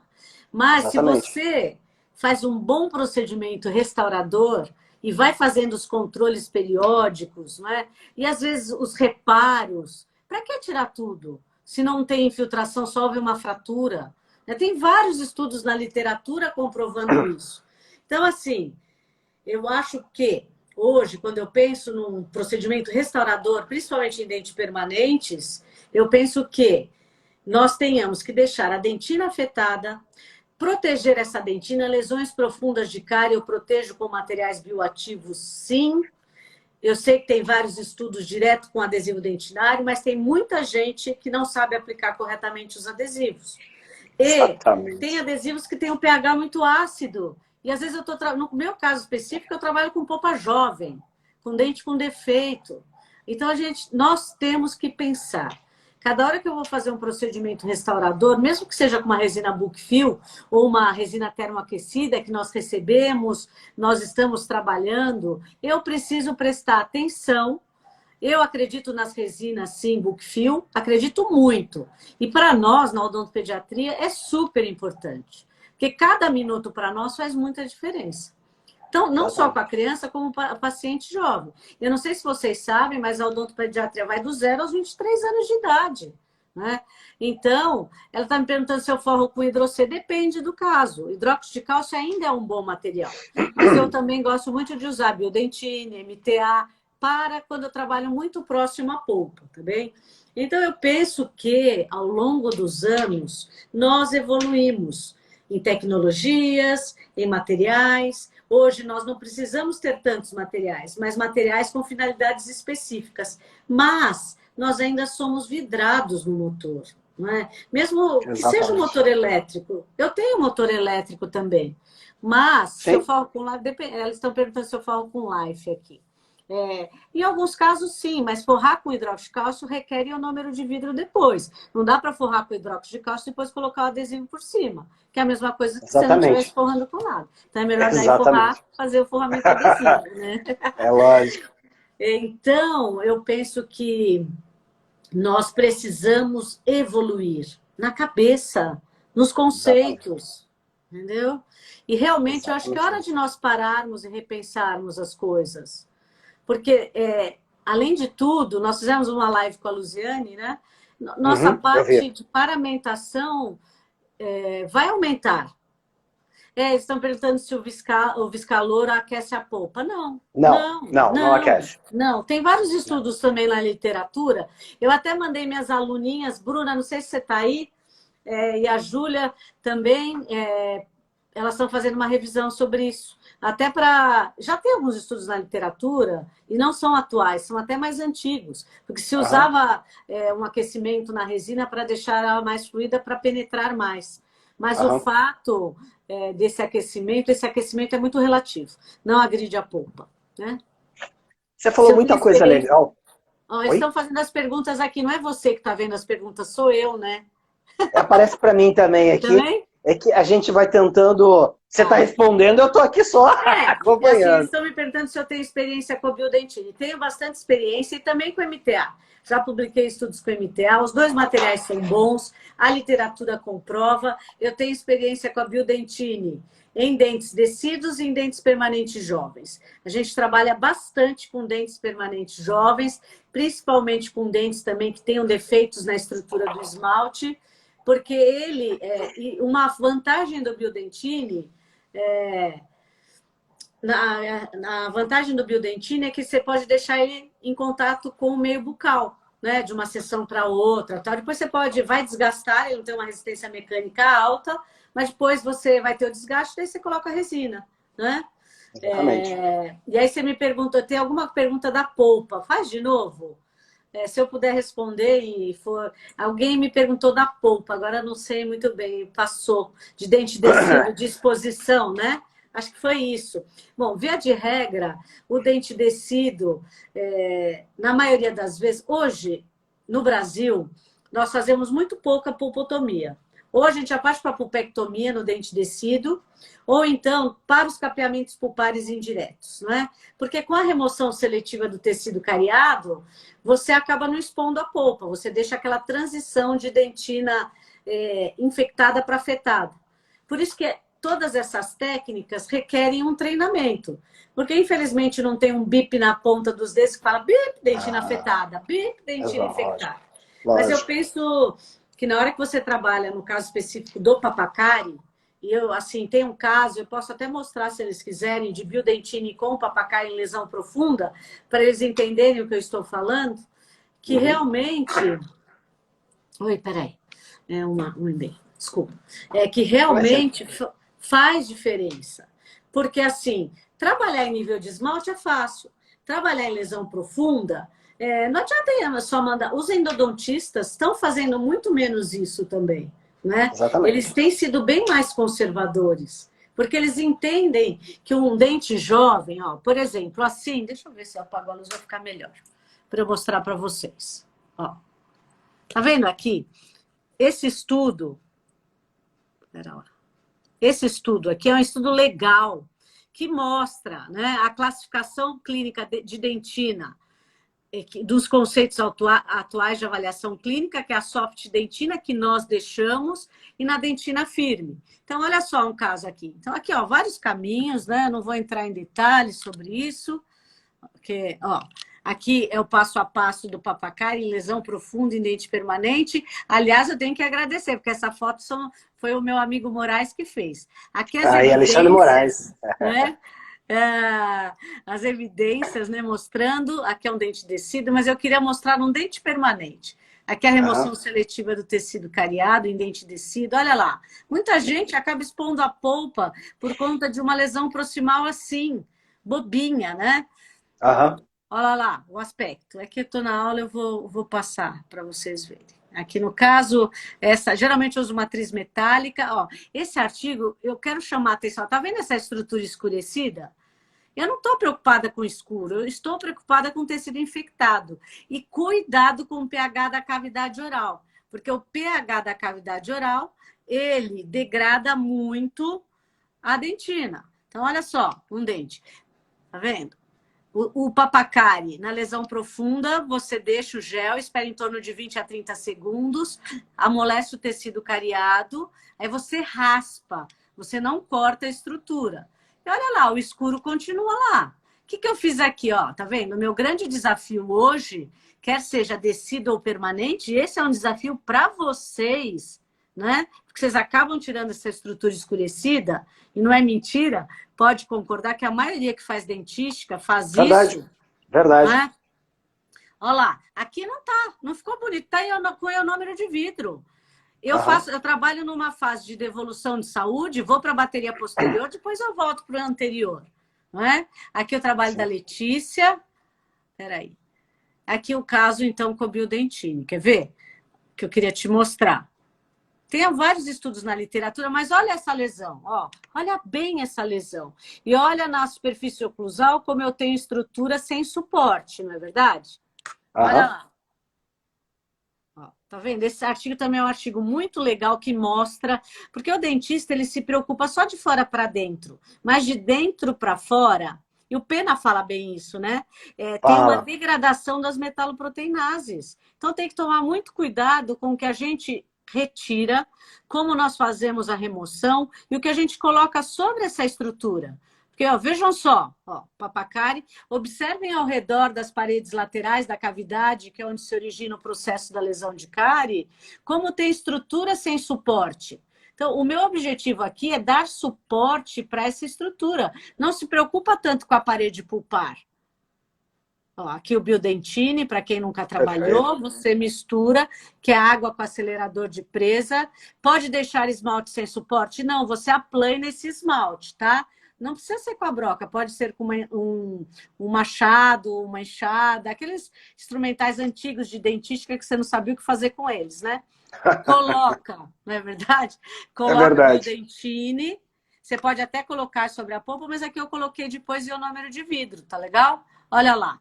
Speaker 1: Mas exatamente. Se você faz um bom procedimento restaurador e vai fazendo os controles periódicos, né? E às vezes os reparos, para que tirar tudo? Se não tem infiltração, só houve uma fratura. Tem vários estudos na literatura comprovando isso. Então, assim, eu acho que hoje, quando eu penso num procedimento restaurador, principalmente em dentes permanentes, eu penso que nós tenhamos que deixar a dentina afetada, Proteger essa dentina, lesões profundas de cárie, eu protejo com materiais bioativos, sim. Eu sei que tem vários estudos direto com adesivo dentinário, mas tem muita gente que não sabe aplicar corretamente os adesivos. E tem
Speaker 2: Exatamente.
Speaker 1: adesivos que têm um pH muito ácido. E às vezes eu estou, no meu caso específico, eu trabalho com polpa jovem, com dente com defeito. Então, nós temos que pensar. Cada hora que eu vou fazer um procedimento restaurador, mesmo que seja com uma resina book fill ou uma resina termoaquecida que nós recebemos, nós estamos trabalhando, eu preciso prestar atenção. Eu acredito nas resinas, sim, book fill, acredito muito. E para nós, na odontopediatria, é super importante. Porque cada minuto para nós faz muita diferença. Então, não só com a criança, como para paciente jovem. Eu não sei se vocês sabem, mas a odontopediatria vai do 0 aos 23 anos de idade. Né? Então, ela está me perguntando se eu forro com hidrocê, depende do caso. Hidróxido de cálcio ainda é um bom material. Mas eu também gosto muito de usar biodentine, MTA, para quando eu trabalho muito próximo à polpa, tá bem? Então, eu penso que, ao longo dos anos, nós evoluímos em tecnologias, em materiais. Hoje, nós não precisamos ter tantos materiais, mas materiais com finalidades específicas. Mas nós ainda somos vidrados no motor. Não é? Mesmo que seja um
Speaker 2: Exatamente.
Speaker 1: motor elétrico. Eu tenho motor elétrico também. Mas, se eu
Speaker 2: Sim.
Speaker 1: falo com life, elas estão perguntando se eu falo com life aqui. Em alguns casos, sim, mas forrar com hidróxido de cálcio requer ionômero de vidro depois. Não dá para forrar com hidróxido de cálcio e depois colocar o adesivo por cima, que é a mesma coisa que se você não estivesse
Speaker 2: Exatamente.
Speaker 1: forrando com nada. Então é melhor daí
Speaker 2: Exatamente.
Speaker 1: forrar, fazer o forramento adesivo, né?
Speaker 2: É lógico.
Speaker 1: Então, eu penso que nós precisamos evoluir na cabeça, nos
Speaker 2: Exatamente.
Speaker 1: conceitos, entendeu? E realmente eu acho que é
Speaker 2: Exatamente
Speaker 1: hora de
Speaker 2: isso.
Speaker 1: nós pararmos e repensarmos as coisas. Porque, além de tudo, nós fizemos uma live com a Luziane, né? Nossa
Speaker 2: Uhum, eu vi.
Speaker 1: parte de paramentação vai aumentar. Eles estão perguntando se o Viscalor aquece a polpa. Não,
Speaker 2: Não,
Speaker 1: não,
Speaker 2: não, não
Speaker 1: não,
Speaker 2: aquece.
Speaker 1: não. Tem vários estudos também na literatura. Eu até mandei minhas aluninhas, Bruna, não sei se você está aí, e a Júlia também, elas estão fazendo uma revisão sobre isso. Até para. Já tem alguns estudos na literatura, e não são atuais, são até mais antigos, porque se
Speaker 2: Aham,
Speaker 1: usava um aquecimento na resina para deixar ela mais fluida, para penetrar mais. Mas o
Speaker 2: aham.
Speaker 1: fato desse aquecimento, esse aquecimento é muito relativo, não agride a polpa. Né?
Speaker 2: Você
Speaker 1: Se
Speaker 2: falou
Speaker 1: eu tenho
Speaker 2: muita coisa
Speaker 1: experiência.
Speaker 2: legal.
Speaker 1: Ó,
Speaker 2: Oi?
Speaker 1: estão fazendo as perguntas aqui, não é você que está vendo as perguntas, sou eu, né?
Speaker 2: Aparece para mim também aqui.
Speaker 1: Também?
Speaker 2: É que a gente vai tentando. Você está
Speaker 1: Tá.
Speaker 2: respondendo, eu estou aqui só
Speaker 1: É assim, eles
Speaker 2: acompanhando.
Speaker 1: estão me perguntando se eu tenho experiência com a biodentine. Tenho bastante experiência e também com MTA. Já publiquei estudos com MTA, os dois materiais são bons, a literatura comprova. Eu tenho experiência com a biodentine em dentes descidos e em dentes permanentes jovens. A gente trabalha bastante com dentes permanentes jovens, principalmente com dentes também que tenham defeitos na estrutura do esmalte, porque e uma vantagem do biodentine na vantagem do biodentine é que você pode deixar ele em contato com o meio bucal, né? De uma sessão para outra. Tal. Depois você vai desgastar, ele não tem uma resistência mecânica alta, mas depois você vai ter o desgaste, daí você coloca a resina, né?
Speaker 2: Exatamente.
Speaker 1: E aí você me pergunta, tem alguma pergunta da polpa? Faz de novo. Se eu puder responder e for... Alguém me perguntou da polpa, agora não sei muito bem, passou de dente descido, de exposição, né? Acho que foi isso. Bom, via de regra, o dente descido, na maioria das vezes, hoje, no Brasil, nós fazemos muito pouca pulpotomia. Hoje a gente já parte para a pulpectomia no dente descido, ou então para os capeamentos pulpares indiretos, não é? Porque com a remoção seletiva do tecido cariado, você acaba não expondo a polpa, você deixa aquela transição de dentina infectada para afetada. Por isso que todas essas técnicas requerem um treinamento. Porque, infelizmente, não tem um bip na ponta dos dedos que fala bip, dentina afetada, bip, dentina
Speaker 2: Lógico.
Speaker 1: infectada. Mas eu
Speaker 2: Lógico.
Speaker 1: penso que na hora que você trabalha, no caso específico do papacari, e eu, assim, tem um caso, eu posso até mostrar, se eles quiserem, de biodentine com papacari em lesão profunda, para eles entenderem o que eu estou falando, que
Speaker 2: Uhum.
Speaker 1: realmente... Oi, peraí. Um e-mail. desculpa, é que realmente faz diferença. Porque, assim, trabalhar em nível de esmalte é fácil. Trabalhar em lesão profunda, não adianta só mandar. Os endodontistas estão fazendo muito menos isso também, né? Eles
Speaker 2: Exatamente.
Speaker 1: têm sido bem mais conservadores, porque eles entendem que um dente jovem, ó, por exemplo, assim, deixa eu ver se eu apago a luz, vai ficar melhor, para eu mostrar para vocês. Ó, tá vendo aqui? Esse estudo, pera lá. Esse estudo aqui é um estudo legal que mostra, né, a classificação clínica de dentina dos conceitos atuais de avaliação clínica, que é a soft dentina que nós deixamos, e na dentina firme. Então, olha só um caso aqui. Então, aqui, ó, vários caminhos, né? Eu não vou entrar em detalhes sobre isso, porque, ó, aqui é o passo a passo do Papacari em lesão profunda em dente permanente. Aliás, eu tenho que agradecer, porque essa foto foi o meu amigo Moraes que fez. Aqui as
Speaker 2: Aí, Alexandre
Speaker 1: evidências,
Speaker 2: Moraes.
Speaker 1: né? As evidências, né, mostrando, aqui é um dente descido, mas eu queria mostrar um dente permanente. Aqui é a remoção seletiva do tecido cariado em dente descido. Olha lá, muita gente acaba expondo a polpa por conta de uma lesão proximal assim, bobinha, né?
Speaker 2: Aham.
Speaker 1: Olha lá, o aspecto. Aqui eu estou na aula, eu vou passar para vocês verem. Aqui no caso, geralmente eu uso matriz metálica. Ó, esse artigo, eu quero chamar a atenção. Tá vendo essa estrutura escurecida? Eu não estou preocupada com escuro, eu estou preocupada com tecido infectado. E cuidado com o pH da cavidade oral, porque o pH da cavidade oral, ele degrada muito a dentina. Então, olha só, um dente. Tá vendo? O Papacari, na lesão profunda, você deixa o gel, espera em torno de 20 a 30 segundos, amolece o tecido cariado, aí você raspa, você não corta a estrutura. E olha lá, o escuro continua lá. O que eu fiz aqui, ó? Tá vendo? O meu grande desafio hoje, quer seja descido ou permanente, esse é um desafio para vocês, né? Porque vocês acabam tirando essa estrutura escurecida, e não é mentira, pode concordar que a maioria que faz dentística faz
Speaker 2: Verdade.
Speaker 1: isso, não
Speaker 2: Verdade.
Speaker 1: é? Olha lá, aqui não tá, não ficou bonito, tá com ionômero de vidro.
Speaker 2: Aham.
Speaker 1: Eu trabalho numa fase de devolução de saúde, vou para a bateria posterior, depois eu volto para o anterior, não é? Aqui o trabalho da
Speaker 2: Sim.
Speaker 1: Letícia, peraí. Aqui o caso, então, com o biodentine, quer ver? Que eu queria te mostrar. Tem vários estudos na literatura, mas olha essa lesão, ó. Olha bem essa lesão. E olha na superfície oclusal como eu tenho estrutura sem suporte, não é verdade? Olha
Speaker 2: Aham.
Speaker 1: lá. Ó, tá vendo? Esse artigo também é um artigo muito legal que mostra, porque o dentista ele se preocupa só de fora para dentro, mas de dentro para fora. E o Pena fala bem isso, né? Tem uma
Speaker 2: Fala.
Speaker 1: degradação das metaloproteinases. Então tem que tomar muito cuidado com o que a gente retira, como nós fazemos a remoção e o que a gente coloca sobre essa estrutura. Porque, ó, vejam só, ó, Papacari, observem ao redor das paredes laterais da cavidade, que é onde se origina o processo da lesão de cárie, como tem estrutura sem suporte. Então, o meu objetivo aqui é dar suporte para essa estrutura. Não se preocupa tanto com a parede pulpar. Ó, aqui o biodentine, para quem nunca
Speaker 2: Perfeito.
Speaker 1: trabalhou, você mistura, que é água com acelerador de presa. Pode deixar esmalte sem suporte? Não, você aplana esse esmalte, tá? Não precisa ser com a broca, pode ser com um machado, uma enxada, aqueles instrumentais antigos de dentística que você não sabia o que fazer com eles, né? Coloca, não é verdade?
Speaker 2: É
Speaker 1: Coloca o
Speaker 2: verdade.
Speaker 1: biodentine. Você pode até colocar sobre a polpa, mas aqui eu coloquei depois ionômero de vidro, tá legal? Olha lá,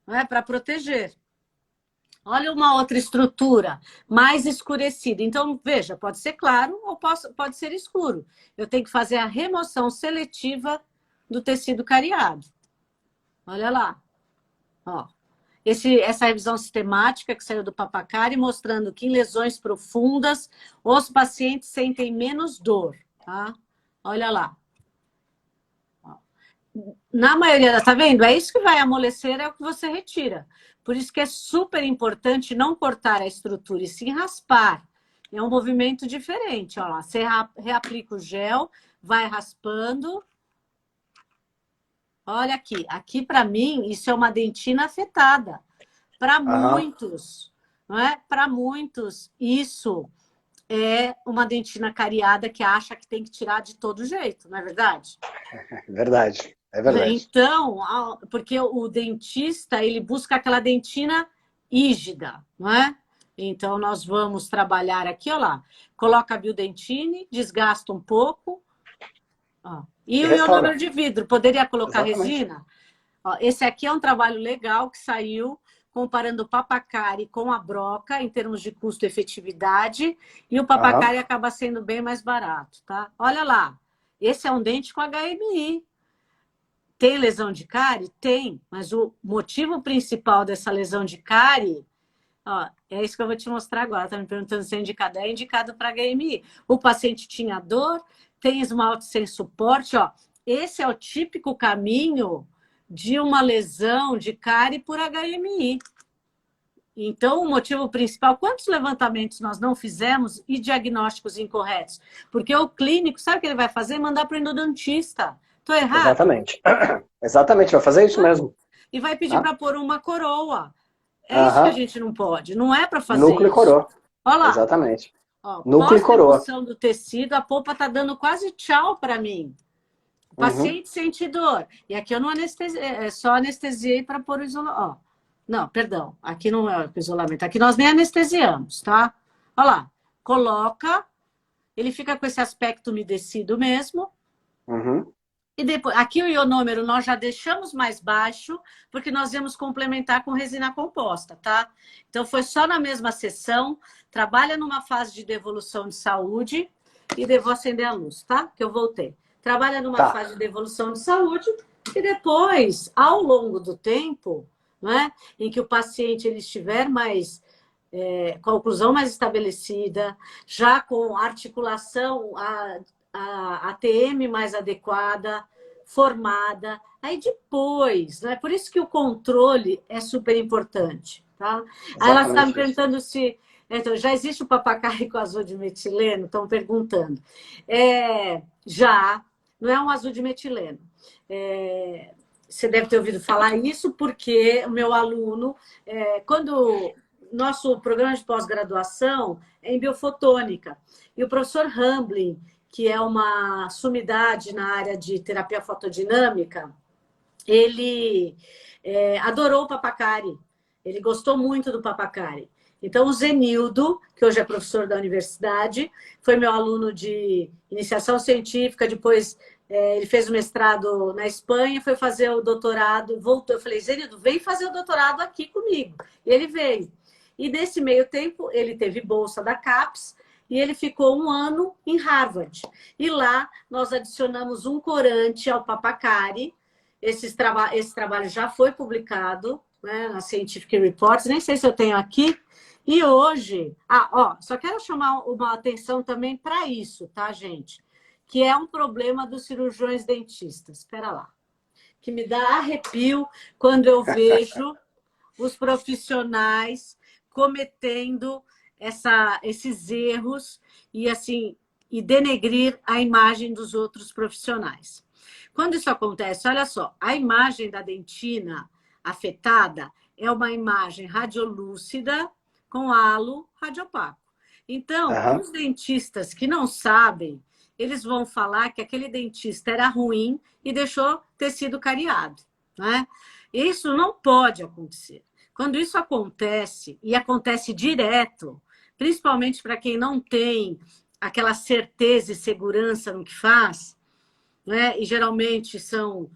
Speaker 1: não é para proteger. Olha uma outra estrutura mais escurecida. Então, veja, pode ser claro ou pode ser escuro. Eu tenho que fazer a remoção seletiva do tecido cariado. Olha lá. Ó. Essa revisão sistemática que saiu do Papacari, mostrando que em lesões profundas, os pacientes sentem menos dor. Tá? Olha lá. Na maioria, tá vendo? É isso que vai amolecer, é o que você retira. Por isso que é super importante não cortar a estrutura e sim raspar. É um movimento diferente. Ó lá. Você reaplica o gel, vai raspando. Olha aqui. Aqui, para mim, isso é uma dentina afetada. Para
Speaker 2: Aham.
Speaker 1: muitos, não é? Para muitos, isso é uma dentina cariada que acha que tem que tirar de todo jeito, não é verdade?
Speaker 2: É verdade, é verdade.
Speaker 1: Então, porque o dentista, ele busca aquela dentina rígida, não é? Então, nós vamos trabalhar aqui, ó lá, coloca a biodentine, desgasta um pouco, ó, e
Speaker 2: E
Speaker 1: o ionômero
Speaker 2: restaura.
Speaker 1: de vidro, poderia colocar
Speaker 2: Exatamente.
Speaker 1: resina? Ó, esse aqui é um trabalho legal que saiu comparando o Papacari com a Broca em termos de custo e efetividade, e o
Speaker 2: Aham.
Speaker 1: Papacari acaba sendo bem mais barato, tá? Olha lá, esse é um dente com HMI. Tem lesão de cárie? Tem, mas o motivo principal dessa lesão de cárie, ó, é isso que eu vou te mostrar agora. Tá me perguntando se é indicado. É indicado para HMI. O paciente tinha dor, tem esmalte sem suporte, ó. Esse é o típico caminho de uma lesão de cárie por HMI. Então, o motivo principal, quantos levantamentos nós não fizemos e diagnósticos incorretos? Porque o clínico, sabe o que ele vai fazer? Mandar para o endodontista. Estou errado?
Speaker 2: Exatamente. Exatamente, vai fazer isso mesmo.
Speaker 1: E vai pedir
Speaker 2: Tá?
Speaker 1: para pôr uma coroa. É isso que a
Speaker 2: Aham.
Speaker 1: gente não pode. Não é para fazer
Speaker 2: Núcleo e
Speaker 1: isso.
Speaker 2: coroa.
Speaker 1: Olha lá.
Speaker 2: Exatamente.
Speaker 1: Ó,
Speaker 2: Núcleo e coroa.
Speaker 1: pós-remoção do tecido, a polpa está dando quase tchau para mim. O
Speaker 2: Uhum.
Speaker 1: paciente sente dor. E aqui eu não anestesiei, só anestesiei para pôr o isolamento. Não, perdão. Aqui não é o isolamento. Aqui nós nem anestesiamos, tá? Olha lá. Coloca. Ele fica com esse aspecto umedecido mesmo.
Speaker 2: Uhum.
Speaker 1: E depois, aqui o ionômero nós já deixamos mais baixo, porque nós íamos complementar com resina composta, tá? Então foi só na mesma sessão, trabalha numa fase de devolução de saúde, e vou acender a luz, tá? Que eu voltei. Trabalha numa
Speaker 2: Tá.
Speaker 1: fase de devolução de saúde, e depois, ao longo do tempo, né, em que o paciente ele estiver mais com a oclusão mais estabelecida, já com a articulação, a ATM mais adequada, formada. Aí depois, né? Por isso que o controle é super importante. Tá? Aí ela está me
Speaker 2: Exatamente isso.
Speaker 1: perguntando se. Então, já existe o papacari com azul de metileno? Estão perguntando. Já, não é um azul de metileno. Você deve ter ouvido falar isso, porque o meu aluno, quando nosso programa de pós-graduação é em biofotônica, e o professor Hamblin, que é uma sumidade na área de terapia fotodinâmica, ele adorou o Papacari, ele gostou muito do Papacari. Então, o Zenildo, que hoje é professor da universidade, foi meu aluno de iniciação científica, depois ele fez o mestrado na Espanha, foi fazer o doutorado, voltou. Eu falei, Zenildo, vem fazer o doutorado aqui comigo. E ele veio. E nesse meio tempo, ele teve bolsa da CAPES, e ele ficou 1 ano em Harvard. E lá nós adicionamos um corante ao Papacari. Esse trabalho já foi publicado, né, na Scientific Reports, nem sei se eu tenho aqui. E hoje, só quero chamar uma atenção também para isso, tá, gente? Que é um problema dos cirurgiões dentistas. Espera lá. Que me dá arrepio quando eu vejo os profissionais cometendo esses erros e assim e denegrir a imagem dos outros profissionais. Quando isso acontece, olha só, a imagem da dentina afetada é uma imagem radiolúcida com halo radiopaco. Então,
Speaker 2: Aham.
Speaker 1: os dentistas que não sabem, eles vão falar que aquele dentista era ruim e deixou tecido cariado, né? Isso não pode acontecer. Quando isso acontece, e acontece direto, principalmente para quem não tem aquela certeza e segurança no que faz, né? E geralmente são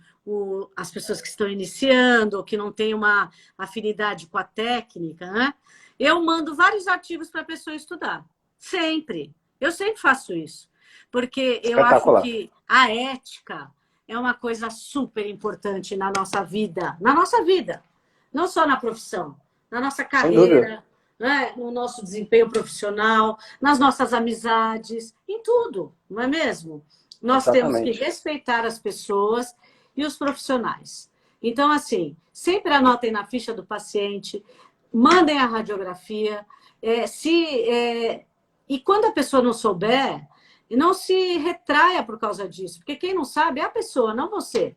Speaker 1: as pessoas que estão iniciando ou que não têm uma afinidade com a técnica, né? Eu mando vários artigos para a pessoa estudar. Sempre. Eu sempre faço isso. Porque eu acho
Speaker 2: Espetacular.
Speaker 1: que a ética é uma coisa super importante na nossa vida. Na nossa vida. Não só na profissão. Na nossa
Speaker 2: Sem dúvida.
Speaker 1: carreira, né? No nosso desempenho profissional, nas nossas amizades, em tudo, não é mesmo? Nós temos que
Speaker 2: Exatamente.
Speaker 1: respeitar as pessoas e os profissionais. Então, assim, sempre anotem na ficha do paciente, mandem a radiografia. E quando a pessoa não souber, não se retraia por causa disso, porque quem não sabe é a pessoa, não você.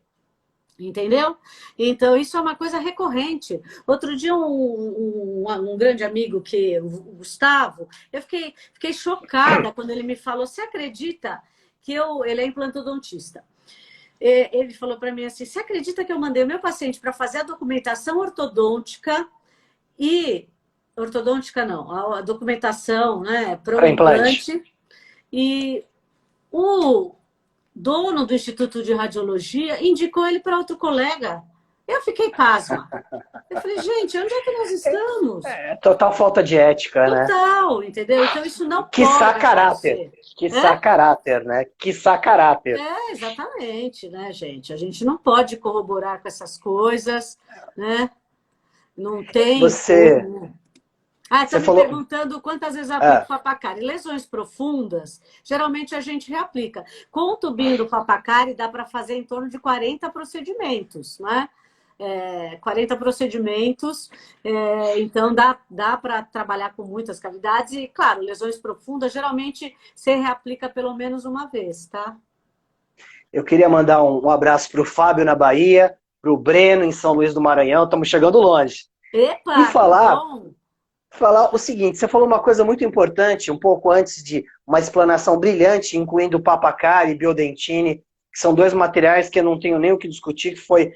Speaker 1: Entendeu? Então, isso é uma coisa recorrente. Outro dia, um grande amigo, o Gustavo, eu fiquei chocada quando ele me falou, você acredita que ele é implantodontista? Ele falou para mim assim, você acredita que eu mandei o meu paciente para fazer a documentação ortodôntica e... Ortodôntica não, a documentação, né, para o
Speaker 2: Para implante.
Speaker 1: implante, e o dono do Instituto de Radiologia indicou ele para outro colega. Eu fiquei pasma. Eu falei, gente, onde é que nós estamos?
Speaker 2: É total falta de ética, né?
Speaker 1: Total, entendeu? Então isso não
Speaker 2: Quiçá
Speaker 1: pode
Speaker 2: caráter.
Speaker 1: acontecer.
Speaker 2: Quiçá caráter, né? Quiçá caráter.
Speaker 1: Exatamente, né, gente? A gente não pode corroborar com essas coisas, né? Não tem
Speaker 2: Você,
Speaker 1: como. Ah, está
Speaker 2: você
Speaker 1: me
Speaker 2: falou.
Speaker 1: perguntando quantas vezes eu aplico
Speaker 2: Ah,
Speaker 1: papacari. Lesões profundas, geralmente a gente reaplica. Com o tubinho do papacari, dá para fazer em torno de 40 procedimentos, né? 40 procedimentos, então dá para trabalhar com muitas cavidades e, claro, lesões profundas, geralmente você reaplica pelo menos uma vez, tá?
Speaker 2: eu queria mandar um abraço para o Fábio na Bahia, para o Breno em São Luís do Maranhão. Estamos chegando longe. E
Speaker 1: Epa, que
Speaker 2: falar
Speaker 1: bom!
Speaker 2: falar o seguinte, você falou uma coisa muito importante, um pouco antes de uma explanação brilhante, incluindo Papacari e Biodentine, que são dois materiais que eu não tenho nem o que discutir, que foi,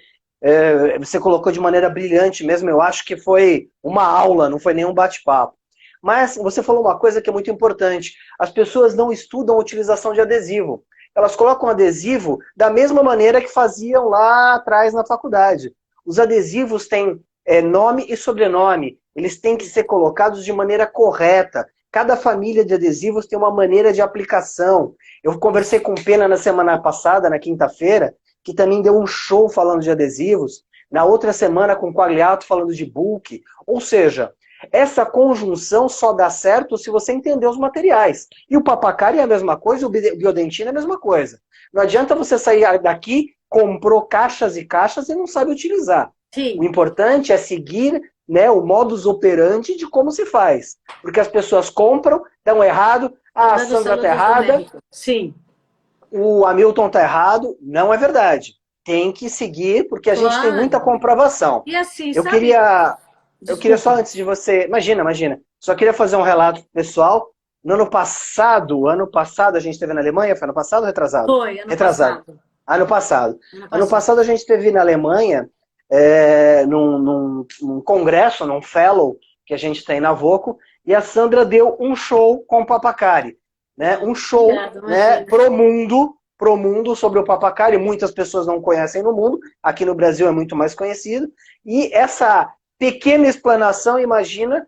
Speaker 2: você colocou de maneira brilhante mesmo, eu acho que foi uma aula, não foi nenhum bate-papo. Mas você falou uma coisa que é muito importante, as pessoas não estudam a utilização de adesivo. Elas colocam adesivo da mesma maneira que faziam lá atrás na faculdade. Os adesivos têm nome e sobrenome, eles têm que ser colocados de maneira correta. Cada família de adesivos tem uma maneira de aplicação. Eu conversei com o Pena na semana passada, na quinta-feira, que também deu um show falando de adesivos. Na outra semana com o Quagliato falando de bulk. Ou seja, essa conjunção só dá certo se você entender os materiais. E o Papacari é a mesma coisa, o Biodentino é a mesma coisa. Não adianta você sair daqui, comprou caixas e caixas e não sabe utilizar. O
Speaker 1: Sim,
Speaker 2: importante é seguir, né, o modus operandi de como se faz. Porque as pessoas compram, dão errado,
Speaker 1: estão
Speaker 2: a
Speaker 1: dando
Speaker 2: Sandra está
Speaker 1: saludos do
Speaker 2: errada,
Speaker 1: médico. Sim,
Speaker 2: o Hamilton está errado. Não é verdade. Tem que seguir, porque a gente tem muita
Speaker 1: claro.
Speaker 2: comprovação.
Speaker 1: E assim,
Speaker 2: Eu
Speaker 1: sabe?
Speaker 2: queria, eu queria só
Speaker 1: Desculpa.
Speaker 2: antes de você... Imagina. Só queria fazer um relato pessoal. No ano passado a gente esteve na Alemanha, foi ano passado ou retrasado?
Speaker 1: Foi, ano
Speaker 2: Retrasado.
Speaker 1: passado.
Speaker 2: Ano passado.
Speaker 1: Ano
Speaker 2: Ano
Speaker 1: passado.
Speaker 2: passado a gente esteve na Alemanha, num congresso, num fellow que a gente tem na Voco, e a Sandra deu um show com o Papacari. Né? Um show,
Speaker 1: Obrigada,
Speaker 2: né,
Speaker 1: imagina.
Speaker 2: pro mundo sobre o Papacari. Muitas pessoas não conhecem no mundo, aqui no Brasil é muito mais conhecido. E essa pequena explanação, imagina,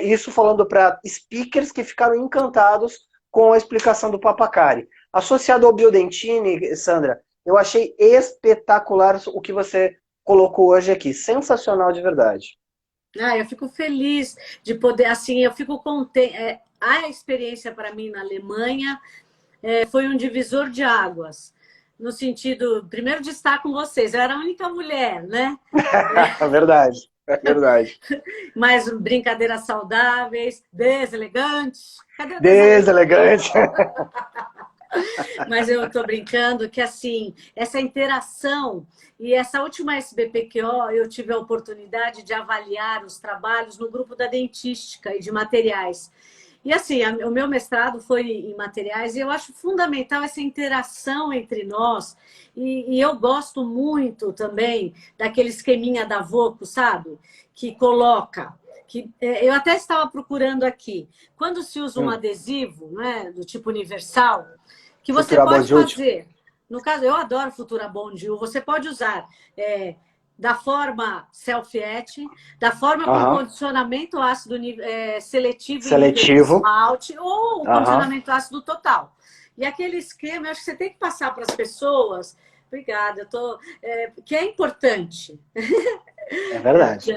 Speaker 2: isso falando para speakers que ficaram encantados com a explicação do Papacari. Associado ao Biodentine, Sandra, eu achei espetacular o que você colocou hoje aqui. Sensacional de verdade.
Speaker 1: Ah, eu fico feliz de poder, assim, eu fico contente. A experiência para mim na Alemanha foi um divisor de águas. No sentido, primeiro de estar com vocês. Eu era a única mulher, né?
Speaker 2: É verdade, é verdade.
Speaker 1: Mas brincadeiras saudáveis, deselegantes. Cadê o deselegante?
Speaker 2: Deselegante.
Speaker 1: Mas eu estou brincando que, assim, essa interação e essa última SBPQO, eu tive a oportunidade de avaliar os trabalhos no grupo da dentística e de materiais. E, assim, o meu mestrado foi em materiais e eu acho fundamental essa interação entre nós. E eu gosto muito também daquele esqueminha da Voco, sabe? Que coloca... eu até estava procurando aqui. Quando se usa um adesivo, né, do tipo universal, que você
Speaker 2: Futura
Speaker 1: pode
Speaker 2: Bond útil.
Speaker 1: fazer. No caso, eu adoro Futura Bond U. Você pode usar da forma self-etching, da forma com
Speaker 2: Aham.
Speaker 1: condicionamento ácido seletivo em nível de
Speaker 2: Seletivo.
Speaker 1: esmalte ou o
Speaker 2: Aham.
Speaker 1: condicionamento ácido total. E aquele esquema, eu acho que você tem que passar para as pessoas. Obrigada, que é importante.
Speaker 2: É verdade.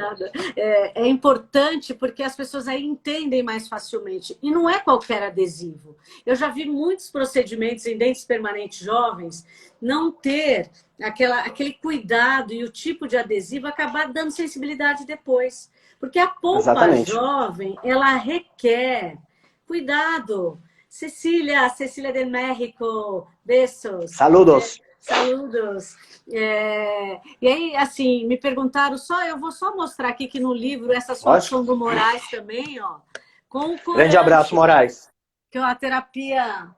Speaker 1: É importante porque as pessoas aí entendem mais facilmente. E não é qualquer adesivo. Eu já vi muitos procedimentos em dentes permanentes jovens não ter aquele cuidado e o tipo de adesivo acabar dando sensibilidade depois. Porque a polpa
Speaker 2: Exatamente.
Speaker 1: jovem, ela requer cuidado. Cecília del México, beijos.
Speaker 2: Saludos.
Speaker 1: Saludos. E aí, assim, me perguntaram eu vou só mostrar aqui que no livro, essas fotos
Speaker 2: Lógico.
Speaker 1: são do Moraes também, ó, com o
Speaker 2: Grande abraço,
Speaker 1: corante,
Speaker 2: Moraes.
Speaker 1: que é uma terapia.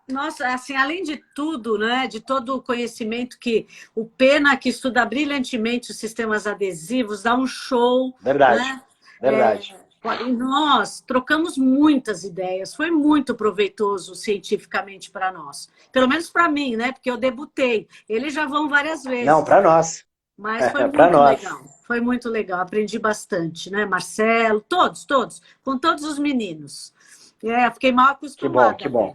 Speaker 1: Nossa, assim, além de tudo, né, de todo o conhecimento que o Pena, que estuda brilhantemente os sistemas adesivos, dá um show,
Speaker 2: Verdade,
Speaker 1: né?
Speaker 2: verdade.
Speaker 1: E nós trocamos muitas ideias, foi muito proveitoso cientificamente para nós. Pelo menos para mim, né? Porque eu debutei. Eles já vão várias
Speaker 2: Não,
Speaker 1: vezes,
Speaker 2: para nós.
Speaker 1: mas foi
Speaker 2: Para
Speaker 1: muito
Speaker 2: nós.
Speaker 1: legal. Foi muito legal, aprendi bastante, né? Marcelo, todos, com todos os meninos. Fiquei mal
Speaker 2: Que bom,
Speaker 1: acostumada
Speaker 2: que
Speaker 1: até.
Speaker 2: bom.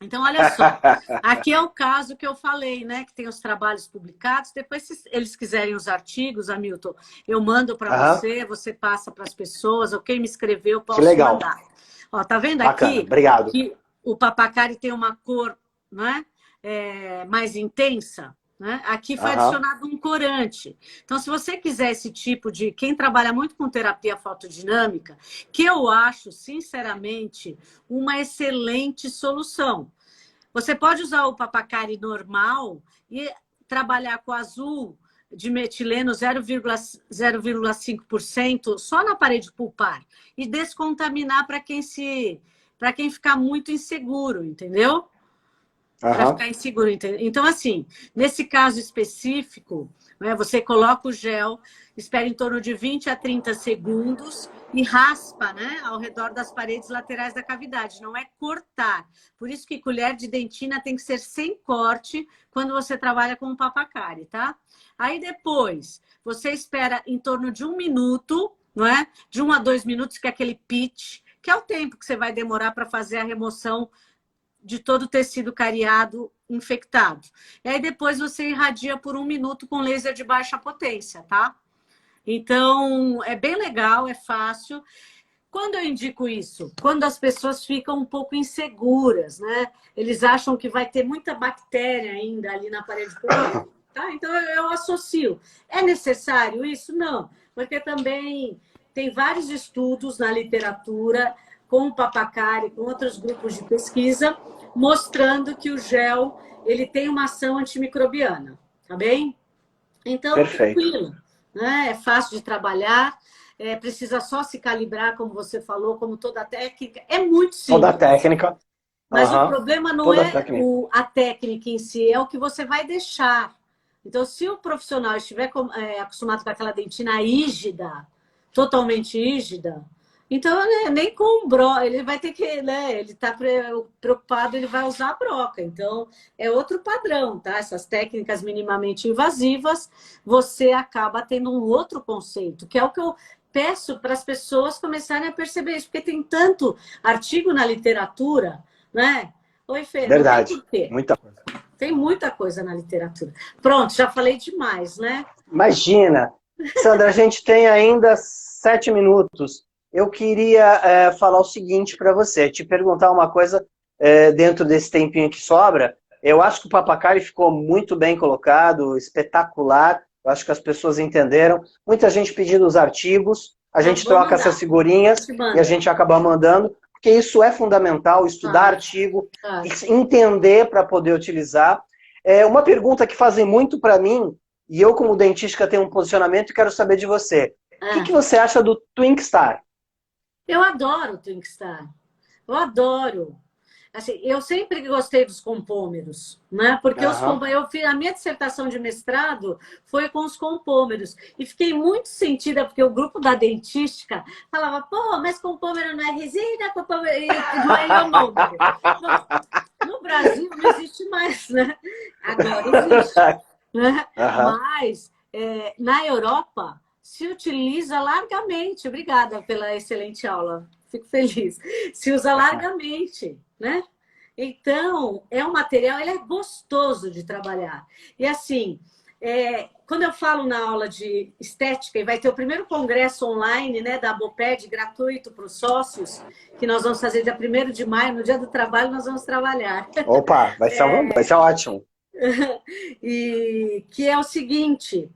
Speaker 1: Então, olha só, aqui é o caso que eu falei, né? Que tem os trabalhos publicados. Depois, se eles quiserem os artigos, Hamilton, eu mando para
Speaker 2: Aham.
Speaker 1: você, você passa para as pessoas, ou quem me escreveu, eu
Speaker 2: Que
Speaker 1: posso
Speaker 2: legal.
Speaker 1: mandar. Ó, tá vendo
Speaker 2: Bacana,
Speaker 1: aqui
Speaker 2: obrigado.
Speaker 1: que o papacari tem uma cor, né? Mais intensa? Né? Aqui foi
Speaker 2: Aham.
Speaker 1: adicionado um corante. Então, se você quiser esse tipo de... Quem trabalha muito com terapia fotodinâmica, que eu acho, sinceramente, uma excelente solução. Você pode usar o papacari normal e trabalhar com azul de metileno 0,5% só na parede pulpar e descontaminar para quem ficar muito inseguro, entendeu? Para
Speaker 2: Aham.
Speaker 1: ficar inseguro. Então, assim, nesse caso específico, né, você coloca o gel, espera em torno de 20 a 30 segundos e raspa, né, ao redor das paredes laterais da cavidade. Não é cortar. Por isso que colher de dentina tem que ser sem corte quando você trabalha com o papacari, tá? Aí depois, você espera em torno de 1 minuto, não é? De 1 a 2 minutos, que é aquele pitch, que é o tempo que você vai demorar para fazer a remoção de todo o tecido cariado infectado. E aí depois você irradia por 1 minuto com laser de baixa potência, tá? Então, é bem legal, é fácil. Quando eu indico isso? Quando as pessoas ficam um pouco inseguras, né? Eles acham que vai ter muita bactéria ainda ali na parede pulmonar, tá? Então, eu associo. É necessário isso? Não, porque também tem vários estudos na literatura com o papacari, com outros grupos de pesquisa, mostrando que o gel ele tem uma ação antimicrobiana, tá bem? Então,
Speaker 2: Perfeito.
Speaker 1: tranquilo, né? É fácil de trabalhar, precisa só se calibrar, como você falou, como toda técnica. É muito
Speaker 2: Toda a
Speaker 1: simples.
Speaker 2: técnica.
Speaker 1: Mas o
Speaker 2: Aham.
Speaker 1: problema não
Speaker 2: Toda a
Speaker 1: é
Speaker 2: técnica.
Speaker 1: a técnica em si, é o que você vai deixar. Então, se o profissional estiver acostumado com aquela dentina rígida, totalmente rígida, então nem com ele vai ter que, né? Ele está preocupado, ele vai usar a broca. Então, é outro padrão, tá? Essas técnicas minimamente invasivas, você acaba tendo um outro conceito, que é o que eu peço para as pessoas começarem a perceber isso, porque tem tanto artigo na literatura, né? Oi, Fê, não tem
Speaker 2: Verdade.
Speaker 1: porquê.
Speaker 2: Muita coisa.
Speaker 1: Tem muita coisa na literatura. Pronto, já falei demais, né?
Speaker 2: Imagina. Sandra, a gente tem ainda 7 minutos. Eu queria falar o seguinte para você, te perguntar uma coisa dentro desse tempinho que sobra. Eu acho que o Papacari ficou muito bem colocado, espetacular. Eu acho que as pessoas entenderam. Muita gente pedindo os artigos, a
Speaker 1: Eu
Speaker 2: gente
Speaker 1: vou
Speaker 2: troca
Speaker 1: mandar.
Speaker 2: essas figurinhas
Speaker 1: Te
Speaker 2: e a
Speaker 1: mando.
Speaker 2: gente acaba mandando, porque isso é fundamental, estudar
Speaker 1: Claro,
Speaker 2: artigo,
Speaker 1: claro.
Speaker 2: entender para poder utilizar. Uma pergunta que fazem muito para mim, e eu como dentista tenho um posicionamento e quero saber de você. O que você acha do Twink Star?
Speaker 1: Eu adoro o Twinstar. Eu adoro. Assim, eu sempre gostei dos compômeros, né? Porque
Speaker 2: Aham.
Speaker 1: a minha dissertação de mestrado foi com os compômeros. E fiquei muito sentida, porque o grupo da dentística falava, pô, mas compômero não é resina, não é ionômero. Bom, no Brasil não existe mais, né? Agora existe. Né?
Speaker 2: Aham.
Speaker 1: Mas na Europa se utiliza largamente. Obrigada pela excelente aula, fico feliz. Se usa largamente, né? Então, é um material, ele é gostoso de trabalhar. E assim, quando eu falo na aula de estética, e vai ter o primeiro congresso online, né, da Aboped, gratuito para os sócios, que nós vamos fazer dia 1º de maio, no dia do trabalho nós vamos trabalhar.
Speaker 2: Opa, vai ser ótimo.
Speaker 1: E que é o seguinte,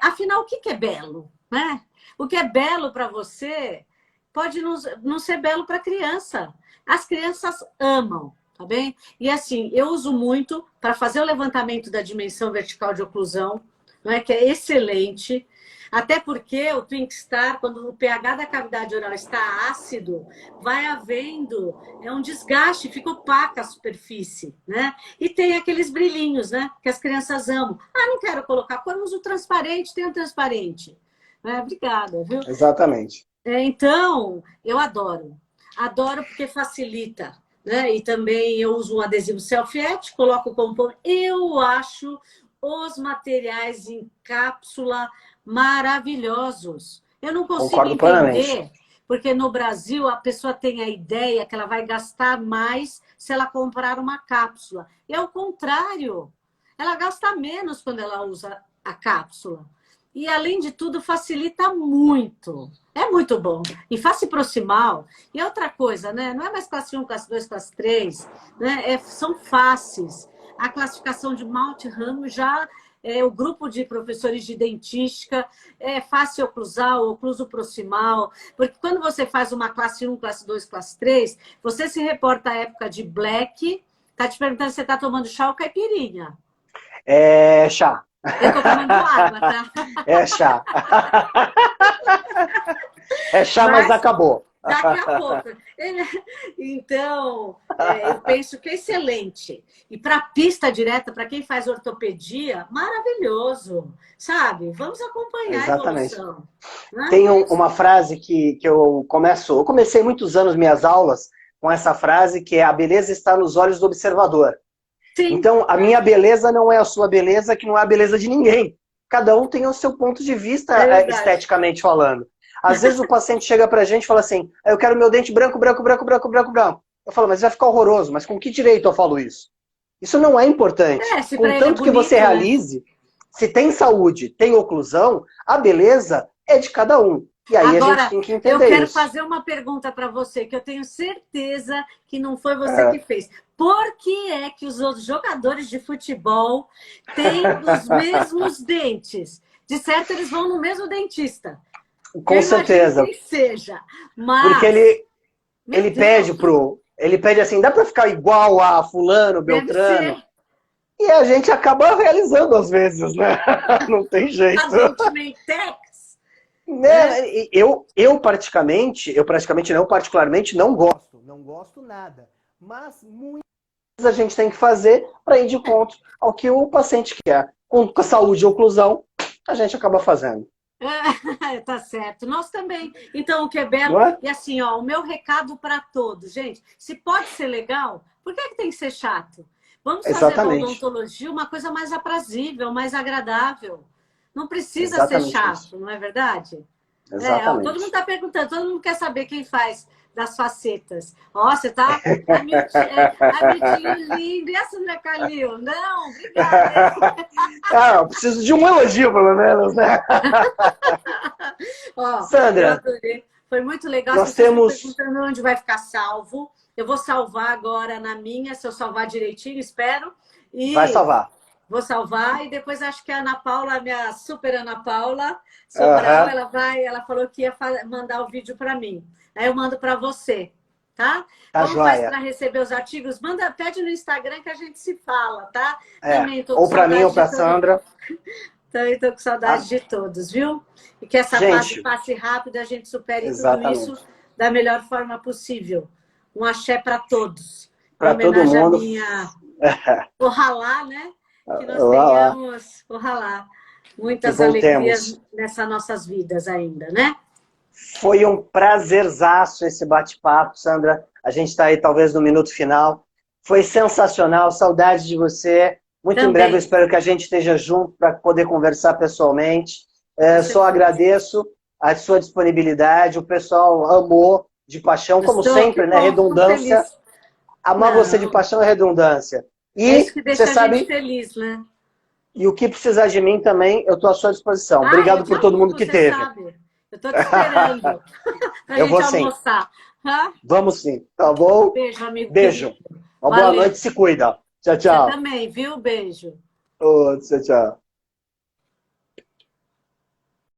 Speaker 1: afinal, o que é belo? Né? O que é belo para você pode não ser belo para a criança. As crianças amam. tá bem? E assim, eu uso muito para fazer o levantamento da dimensão vertical de oclusão, não é? Que é excelente. Até porque o Twink Star, quando o pH da cavidade oral está ácido, vai havendo um desgaste, fica opaca a superfície, né? E tem aqueles brilhinhos, né? Que as crianças amam. Ah, não quero colocar cor, eu uso transparente, tem um transparente. Obrigada, viu?
Speaker 2: Exatamente.
Speaker 1: Então, eu adoro. Adoro porque facilita, né? E também eu uso um adesivo self-et, coloco o componente. Eu acho os materiais em cápsula maravilhosos. Eu não consigo
Speaker 2: Concordo plenamente.
Speaker 1: entender, porque no Brasil a pessoa tem a ideia que ela vai gastar mais se ela comprar uma cápsula. É o contrário. Ela gasta menos quando ela usa a cápsula. E, além de tudo, facilita muito. É muito bom. E face proximal. E outra coisa, né? Não é mais classe 1, classe 2, classe 3. Né? São faces. A classificação de Mount Ramo já é o grupo de professores de dentística, face oclusal, ocluso proximal. Porque quando você faz uma classe 1, classe 2, classe 3, você se reporta à época de Black. Tá te perguntando se você está tomando chá ou caipirinha.
Speaker 2: É chá.
Speaker 1: Eu tô tomando água, tá?
Speaker 2: É chá. É chá, mas acabou.
Speaker 1: Daqui a pouco. Então, eu penso que é excelente. E para pista direta, para quem faz ortopedia, maravilhoso. Sabe? Vamos acompanhar
Speaker 2: Exatamente.
Speaker 1: a evolução. Né?
Speaker 2: Tem uma frase que eu comecei muitos anos minhas aulas com essa frase, que é: a beleza está nos olhos do observador.
Speaker 1: Sim.
Speaker 2: Então, a minha beleza não é a sua beleza, que não é a beleza de ninguém. Cada um tem o seu ponto de vista, esteticamente falando. Às vezes o paciente chega pra gente e fala assim: eu quero meu dente branco, branco, branco, branco, branco, branco. Eu falo: mas vai ficar horroroso. Mas com que direito eu falo isso? Isso não é importante. Contanto que você realize, se tem saúde, tem oclusão, a beleza é de cada um. E aí
Speaker 1: agora,
Speaker 2: a gente tem que entender
Speaker 1: eu quero
Speaker 2: isso.
Speaker 1: fazer uma pergunta para você, que eu tenho certeza que não foi você que fez. Por que é que os outros jogadores de futebol têm os mesmos dentes? De certo, eles vão no mesmo dentista.
Speaker 2: Com certeza.
Speaker 1: Que seja. Mas,
Speaker 2: porque ele pede assim: dá para ficar igual a fulano, Beltrano? E a gente acaba realizando às vezes, né? Não tem jeito. Né? Eu particularmente não gosto. Não gosto nada. Mas muitas vezes a gente tem que fazer para ir de encontro ao que o paciente quer. Com a saúde e oclusão, a gente acaba fazendo.
Speaker 1: Tá certo. Nós também. Então, o que é belo... E assim, ó, o meu recado para todos. Gente, se pode ser legal, por que tem que ser chato? Vamos fazer da odontologia uma coisa mais aprazível, mais agradável. Não precisa ser chato, não é verdade?
Speaker 2: Exatamente.
Speaker 1: Todo mundo está perguntando, todo mundo quer saber quem faz das facetas. Ó, você tá... Amitinho lindo. E a Sandra Calil? Não, obrigada.
Speaker 2: Eu preciso de um elogio, pelo menos, né?
Speaker 1: Ó,
Speaker 2: Sandra,
Speaker 1: eu adorei. Foi muito legal.
Speaker 2: Nós temos...
Speaker 1: perguntando onde vai ficar salvo. Eu vou salvar agora na minha, se eu salvar direitinho, espero. E
Speaker 2: vai salvar.
Speaker 1: Vou salvar e depois acho que a Ana Paula, a minha super Ana Paula Sobral, ela falou que ia mandar o vídeo para mim. Aí eu mando para você, tá? Como faz para receber os artigos? Pede no Instagram que a gente se fala, tá?
Speaker 2: Também ou para mim ou para Sandra.
Speaker 1: Também estou com saudade de todos, viu? E que essa fase passe rápido, a gente supere tudo isso da melhor forma possível. Um axé para todos.
Speaker 2: Para todo mundo.
Speaker 1: A minha... Ojalá, né? Que nós tenhamos, ojalá, muitas alegrias nessas nossas vidas ainda, né?
Speaker 2: Foi um prazerzaço esse bate-papo, Sandra. A gente está aí talvez no minuto final. Foi sensacional, saudade de você. Muito em breve eu espero que a gente esteja junto para poder conversar pessoalmente. Só agradeço a sua disponibilidade. O pessoal amou de paixão, como sempre, né? Redundância. Amar você de paixão é redundância. E
Speaker 1: isso que deixa a gente feliz, né?
Speaker 2: E o que precisar de mim também, eu estou à sua disposição. Obrigado por todo mundo que teve.
Speaker 1: Sabe. Eu estou te esperando pra
Speaker 2: eu
Speaker 1: gente
Speaker 2: vou
Speaker 1: almoçar.
Speaker 2: Sim. Vamos sim, tá bom?
Speaker 1: Beijo, amigo.
Speaker 2: Beijo. Uma boa noite, se cuida. Tchau, tchau.
Speaker 1: Você também, viu? Beijo.
Speaker 2: Tchau, tchau.